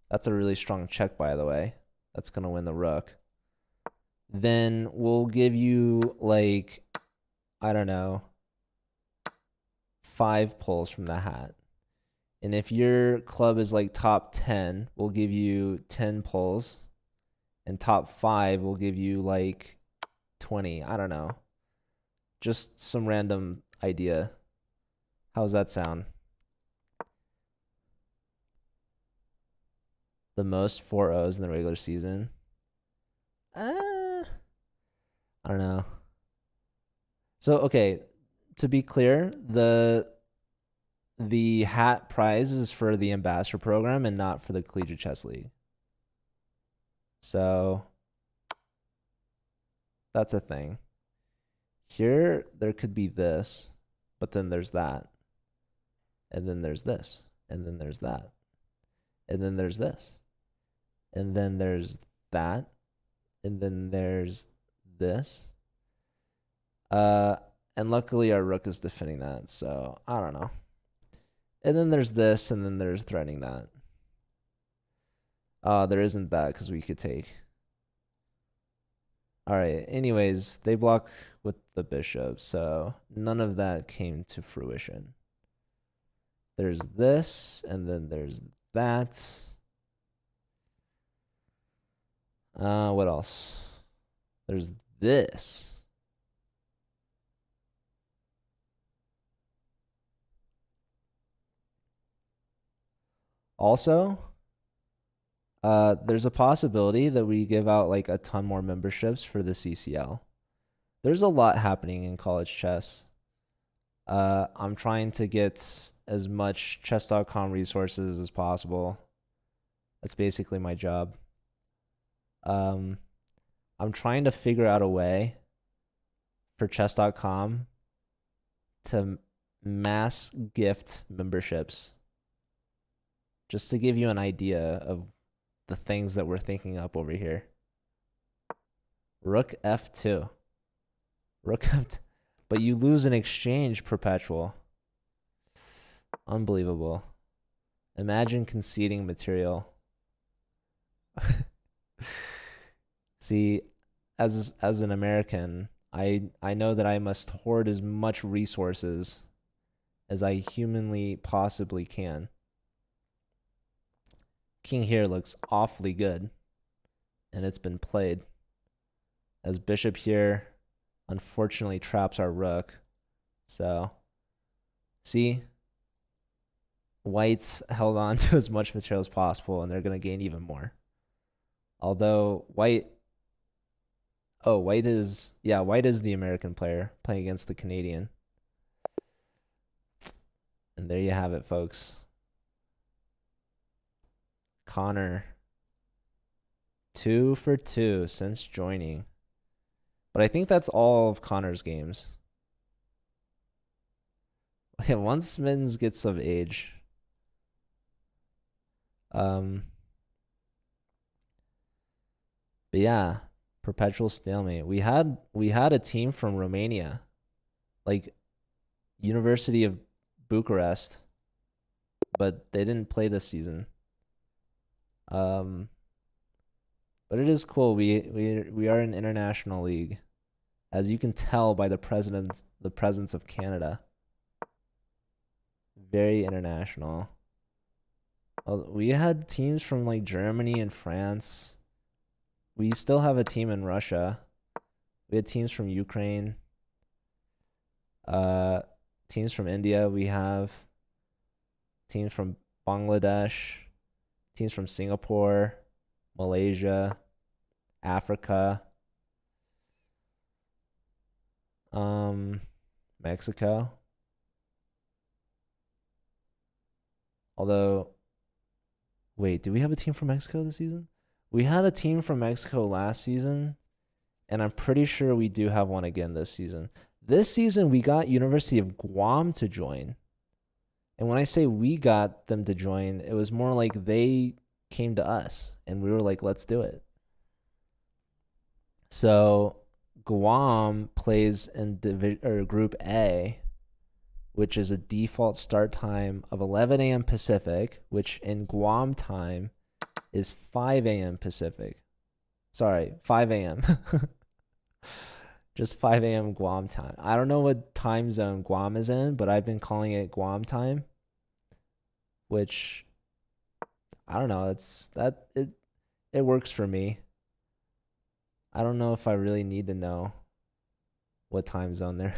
that's a really strong check, by the way. That's going to win the rook. Then we'll give you, like, I don't know, 5 pulls from the hat. And if your club is like top 10, we'll give you 10 pulls. And top 5 will give you like 20. I don't know. Just some random idea. How's that sound? The most 4-0s in the regular season. I don't know. So, okay, to be clear, the hat prize is for the ambassador program and not for the Collegiate Chess League. So that's a thing. Here, there could be this, but then there's that. And then there's this. And then there's that. And then there's this. And then there's that. And then there's this. And luckily our rook is defending that, so I don't know. And then there's this, and then there's threatening that. There isn't that because we could take. All right, anyways, they block with the bishop, so none of that came to fruition. There's this, and then there's that. What else? There's this. Also, there's a possibility that we give out like a ton more memberships for the CCL. There's a lot happening in college chess. I'm trying to get as much chess.com resources as possible. That's basically my job. I'm trying to figure out a way for chess.com to mass gift memberships. Just to give you an idea of the things that we're thinking up over here. Rook F2. Rook F2. But you lose an exchange, Perpetual. Unbelievable. Imagine conceding material. See, as an American, I know that I must hoard as much resources as I humanly possibly can. King here looks awfully good, and it's been played. As bishop here, unfortunately traps our rook. So See, White's held on to as much material as possible, and they're gonna gain even more. Although White is the American player playing against the Canadian. And there you have it, folks. Connor, 2 for 2 since joining. But I think that's all of Connor's games. Yeah, once Mittens gets of age. But yeah, perpetual stalemate. We had a team from Romania, like University of Bucharest, but they didn't play this season. But it is cool. We are an international league, as you can tell by the presence of Canada. Very international. We had teams from like Germany and France. We still have a team in Russia. We had teams from Ukraine. Teams from India. We have teams from Bangladesh, teams from Singapore, Malaysia, Africa, Mexico. Although, wait, do we have a team from Mexico this season? We had a team from Mexico last season, and I'm pretty sure we do have one again this season. This season, we got University of Guam to join. And when I say we got them to join, it was more like they came to us, and we were like, let's do it. So Guam plays in Group A, which is a default start time of 11 a.m. Pacific, which in Guam time is 5 a.m. Pacific. Sorry, 5 a.m. Just 5 a.m. Guam time. I don't know what time zone Guam is in, but I've been calling it Guam time, which I don't know. It works for me. I don't know if I really need to know what time zone they're.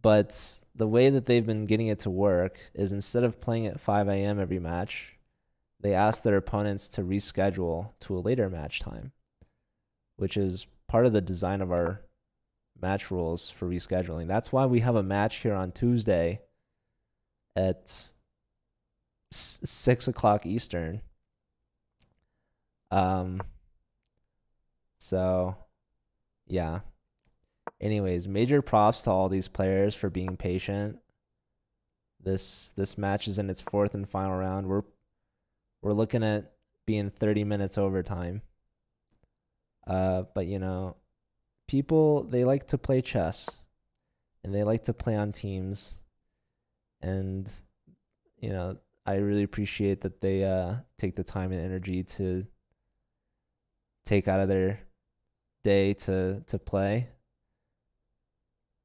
But the way that they've been getting it to work is instead of playing at 5 a.m. every match, they ask their opponents to reschedule to a later match time, which is part of the design of our match rules for rescheduling. That's why we have a match here on Tuesday at 6 o'clock Eastern. So, yeah. Anyways, major props to all these players for being patient. This match is in its fourth and final round. We're looking at being 30 minutes overtime. But you know, people, they like to play chess, and they like to play on teams, and you know, I really appreciate that they take the time and energy to take out of their day to play.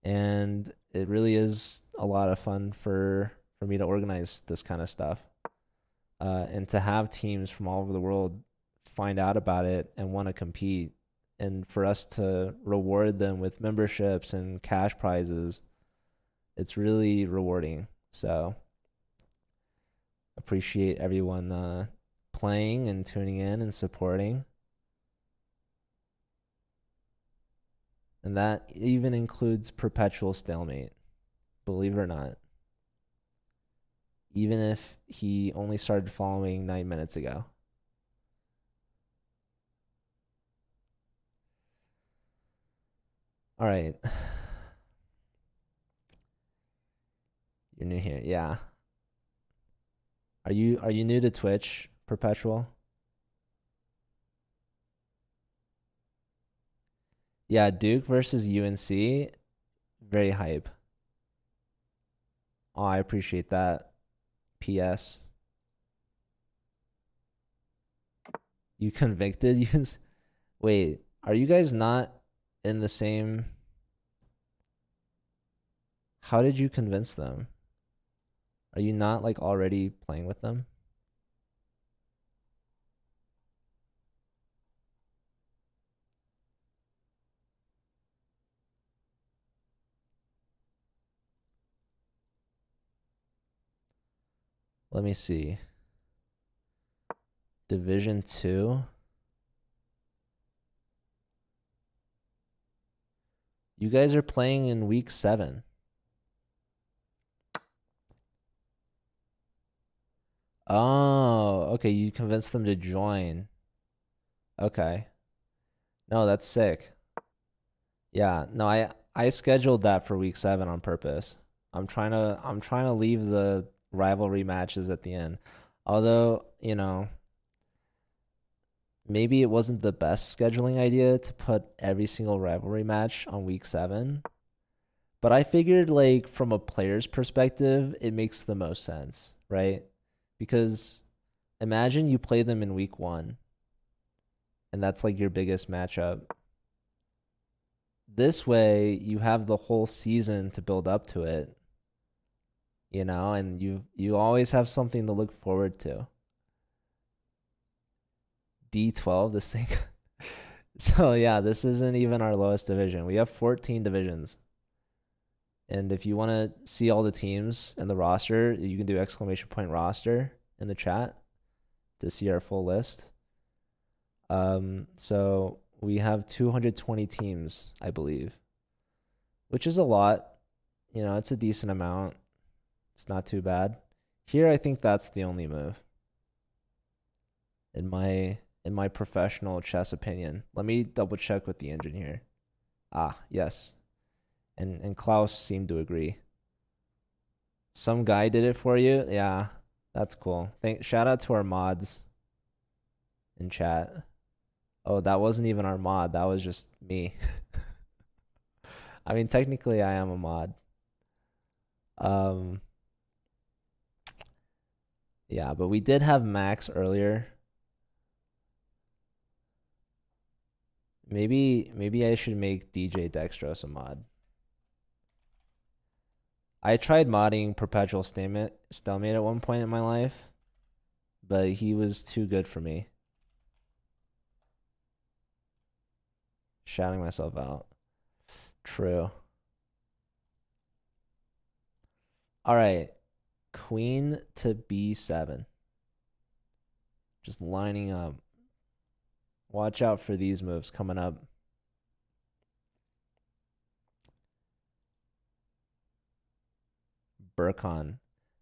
And it really is a lot of fun for me to organize this kind of stuff, and to have teams from all over the world find out about it and want to compete, and for us to reward them with memberships and cash prizes. It's really rewarding. So appreciate everyone playing and tuning in and supporting. And that even includes perpetual stalemate, believe it or not. Even if he only started following 9 minutes ago. All right. You're new here. Yeah. Are you new to Twitch, Perpetual? Yeah, Duke versus UNC. Very hype. Oh, I appreciate that. PS. You convicted? Wait, are you guys not in the same? How did you convince them? Are you not like already playing with them? Let me see. Division 2. You guys are playing in week 7. Oh, okay. You convinced them to join. Okay. No, that's sick. Yeah. No, I scheduled that for week 7 on purpose. I'm trying to leave the rivalry matches at the end. Although, maybe it wasn't the best scheduling idea to put every single rivalry match on week 7. But I figured, like, from a player's perspective, it makes the most sense, right? Because imagine you play them in week 1, and that's like your biggest matchup. This way, you have the whole season to build up to it, and you always have something to look forward to. D12, this thing. So yeah, this isn't even our lowest division. We have 14 divisions. And if you want to see all the teams and the roster, you can do !roster in the chat to see our full list. So we have 220 teams, I believe, which is a lot. It's a decent amount. It's not too bad. Here, I think that's the only move. In my professional chess opinion. Let me double check with the engine here. Yes. And Klaus seemed to agree. Some guy did it for you? Yeah, that's cool. Shout out to our mods in chat. Oh, that wasn't even our mod. That was just me. I mean, technically I am a mod. Yeah, but we did have Max earlier. Maybe I should make DJ Dextros a mod. I tried modding Perpetual Stalemate at one point in my life, but he was too good for me. Shouting myself out. True. All right. Queen to B7. Just lining up. Watch out for these moves coming up. Burkhan.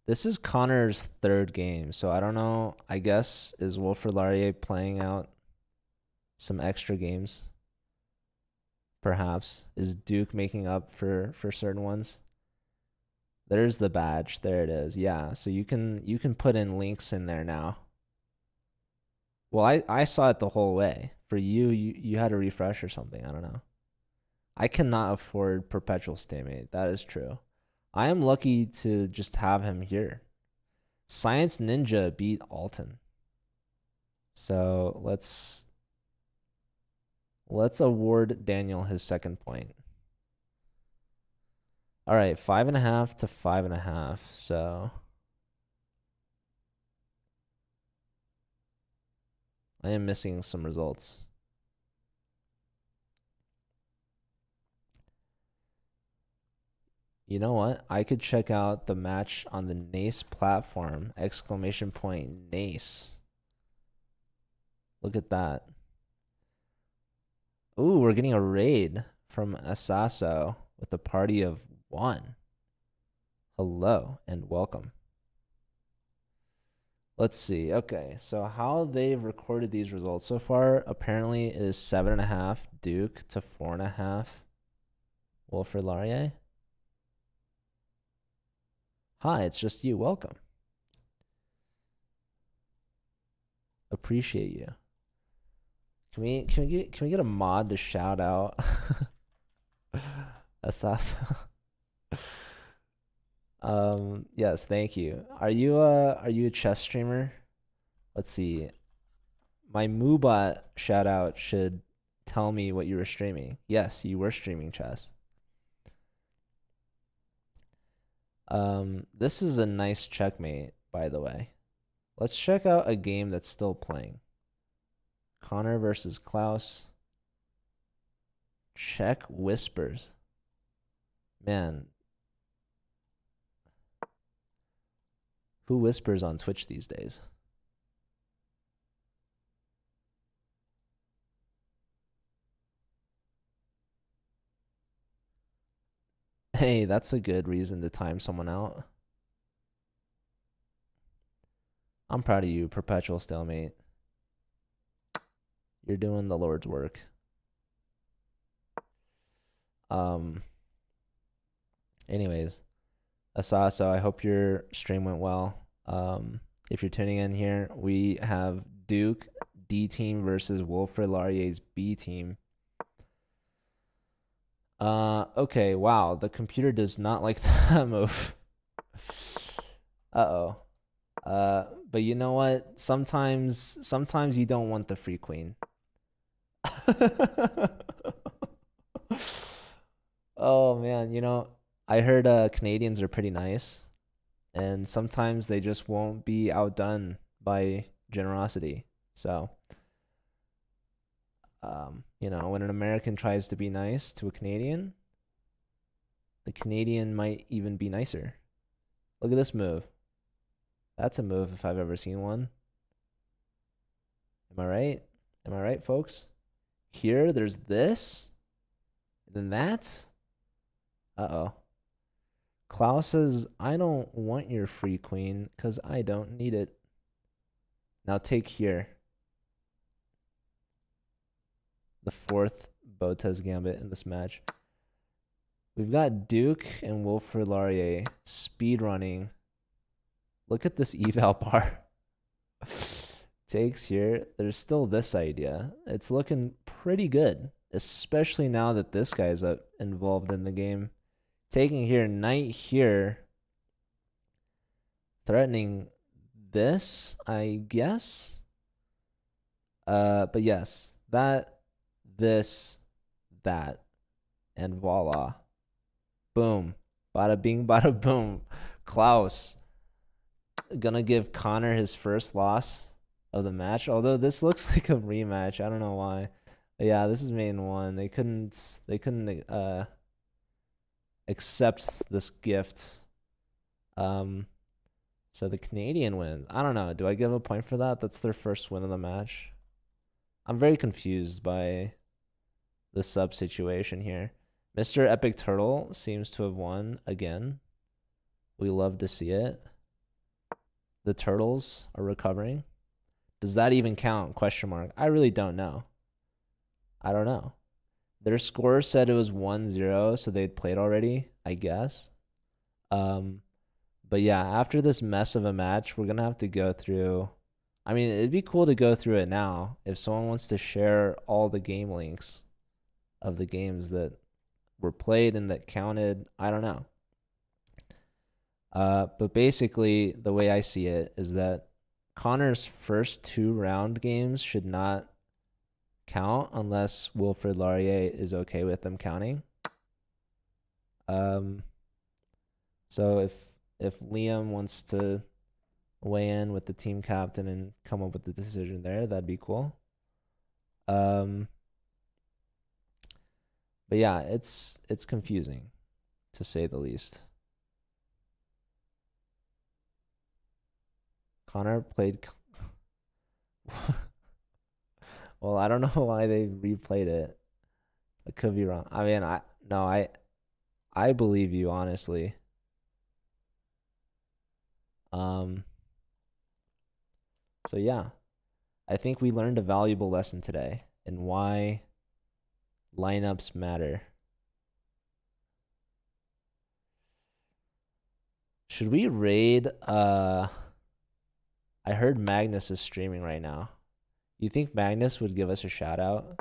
This is Connor's 3rd game, so I don't know. I guess is Wilfrid Laurier playing out some extra games? Perhaps. Is Duke making up for certain ones? There's the badge. There it is. Yeah, so you can put in links in there now. Well, I saw it the whole way. For you had to refresh or something. I don't know. I cannot afford Perpetual Stalemate. That is true. I am lucky to just have him here. Science Ninja beat Alton. So let's award Daniel his 2nd point. All right, 5.5 to 5.5. So I am missing some results. You know what? I could check out the match on the Nace platform. ! Nace. Look at that. Ooh, we're getting a raid from Asaso with a party of 1. Hello and welcome. Let's see. Okay, so how they've recorded these results so far apparently is 7.5 Duke to 4.5 Wilfrid Laurier. Hi, it's just you. Welcome. Appreciate you. Can we get a mod to shout out Assassin? Yes, thank you. Are you a chess streamer? Let's see. My Moobot shout out should tell me what you were streaming. Yes, you were streaming chess. This is a nice checkmate, by the way. Let's check out a game that's still playing. Connor versus Klaus. Check Whispers. Man. Who whispers on Twitch these days? Hey, that's a good reason to time someone out. I'm proud of you, perpetual stalemate. You're doing the Lord's work. Anyways, Asaso, I hope your stream went well. If you're tuning in here, we have Duke D team versus Wilfrid Laurier's B team. Okay, wow, the computer does not like that move. Uh-oh. But you know what? Sometimes you don't want the free queen. Oh man, you know, I heard Canadians are pretty nice, and sometimes they just won't be outdone by generosity. So, you know, when an American tries to be nice to a Canadian, the Canadian might even be nicer. Look at this move. That's a move if I've ever seen one. Am I right? Am I right, folks? Here, there's this, and then that. Uh-oh. Klaus says, I don't want your free queen because I don't need it. Now take here. The fourth Botez gambit in this match. We've got Duke and Wilfrid Laurier speed running. Look at this eval bar. Takes here. There's still this idea. It's looking pretty good, especially now that this guy's involved in the game. Taking here, knight here. Threatening this, I guess. But yes, that, this, that, and voila. Boom. Bada bing, bada boom. Klaus gonna give Connor his first loss of the match. Although this looks like a rematch. I don't know why. But yeah, this is main one. They couldn't accept this gift. So the Canadian wins. I don't know. Do I give a point for that? That's their first win of the match. I'm very confused by the sub situation here. Mr. Epic Turtle seems to have won again. We love to see it. The turtles are recovering. Does that even count? Question mark. I really don't know. I don't know. Their score said it was 1-0, so they'd played already, I guess. But yeah, after this mess of a match, we're going to have to go through. I mean, it'd be cool to go through it now if someone wants to share all the game links of the games that were played and that counted. I don't know. But basically, the way I see it is that Connor's first 2 round games should not count unless Wilfrid Laurier is okay with them counting. So if Liam wants to weigh in with the team captain and come up with the decision there, that'd be cool. But yeah, it's confusing to say the least. Connor played. Well, I don't know why they replayed it. I could be wrong. I mean, I believe you, honestly. So yeah, I think we learned a valuable lesson today in why lineups matter. Should we raid? I heard Magnus is streaming right now. You think Magnus would give us a shout out?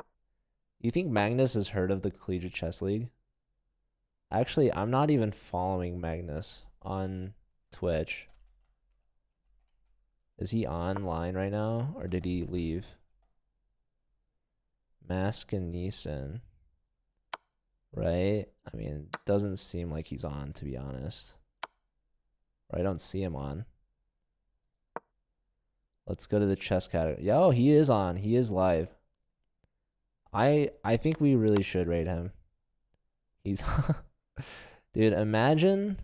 You think Magnus has heard of the Collegiate Chess League? Actually, I'm not even following Magnus on Twitch. Is he online right now, or did he leave? Mask and Neeson. Right? I mean, it doesn't seem like he's on, to be honest. Or I don't see him on. Let's go to the chess category. Yo, he is on. He is live. I think we really should rate him. He's dude, imagine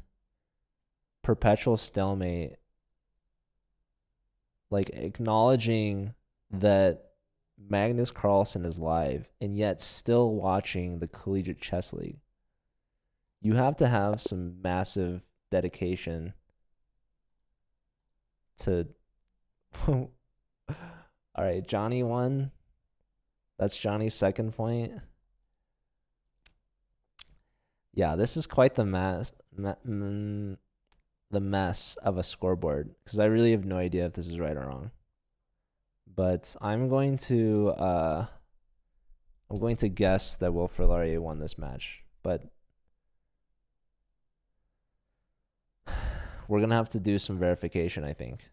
perpetual stalemate like acknowledging that Magnus Carlsen is live and yet still watching the Collegiate Chess League. You have to have some massive dedication to. All right, Johnny won. That's Johnny's second point. Yeah, this is quite the mess of a scoreboard because I really have no idea if this is right or wrong. But I'm going to guess that Wilfrid Laurier won this match, but we're gonna have to do some verification, I think.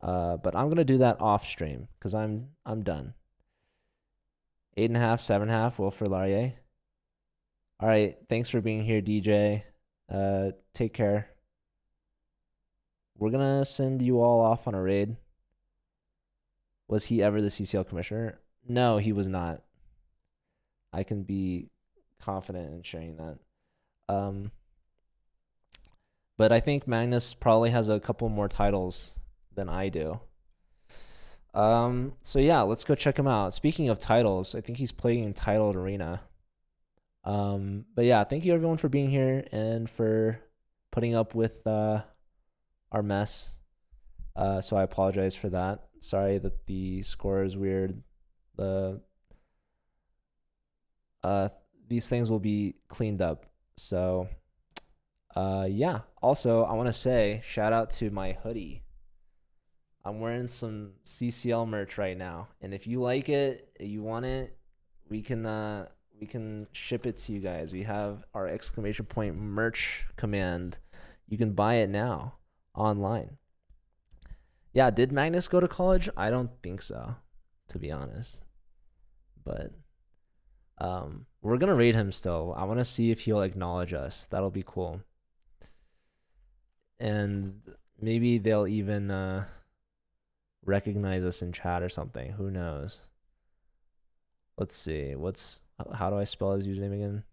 But I'm gonna do that off stream because I'm done. 8.5, 7.5, Wilfrid Laurier. All right, thanks for being here, DJ. Take care. We're gonna send you all off on a raid. Was he ever the CCL commissioner? No, he was not. I can be confident in sharing that. But I think Magnus probably has a couple more titles than I do. So yeah, let's go check him out. Speaking of titles, I think he's playing in Titled Arena. But yeah, thank you everyone for being here and for putting up with our mess. So I apologize for that. Sorry that the score is weird. These things will be cleaned up. So yeah. Also, I want to say shout out to my hoodie. I'm wearing some CCL merch right now, and if you like it, you want it, we can ship it to you guys. We have our exclamation point merch command. You can buy it now online. Yeah, did Magnus go to college? I don't think so, to be honest. But we're gonna raid him still. I want to see if he'll acknowledge us. That'll be cool. And maybe they'll even recognize us in chat or something. Who knows? Let's see. How do I spell his username again?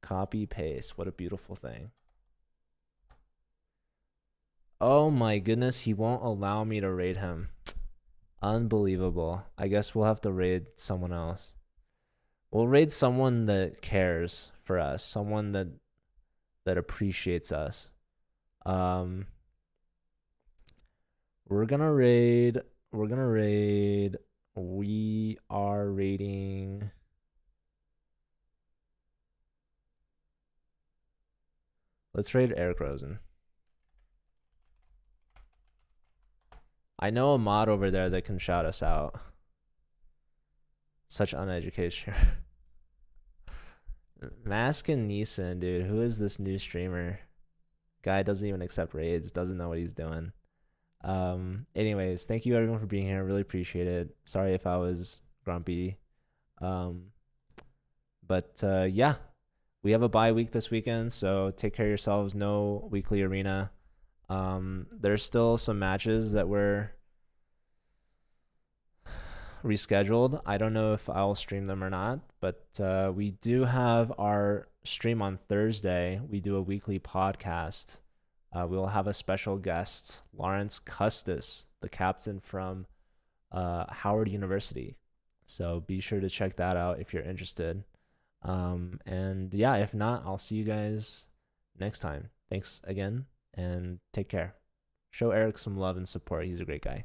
Copy paste. What a beautiful thing. Oh my goodness, he won't allow me to raid him. Unbelievable. I guess we'll have to raid someone else. We'll raid someone that cares for us, someone that appreciates us. We're gonna raid. We are raiding. Let's raid Eric Rosen. I know a mod over there that can shout us out. Such uneducation. Mask and Neeson, dude. Who is this new streamer? Guy doesn't even accept raids. Doesn't know what he's doing. Anyways, thank you everyone for being here. Really appreciate it. Sorry if I was grumpy. But yeah, we have a bye week this weekend, so take care of yourselves. No weekly arena. There's still some matches that were rescheduled. I don't know if I'll stream them or not, but we do have our stream on Thursday. We do a weekly podcast. We'll have a special guest, Lawrence Custis, the captain from Howard University. So be sure to check that out if you're interested. And yeah, if not, I'll see you guys next time. Thanks again and take care. Show Eric some love and support. He's a great guy.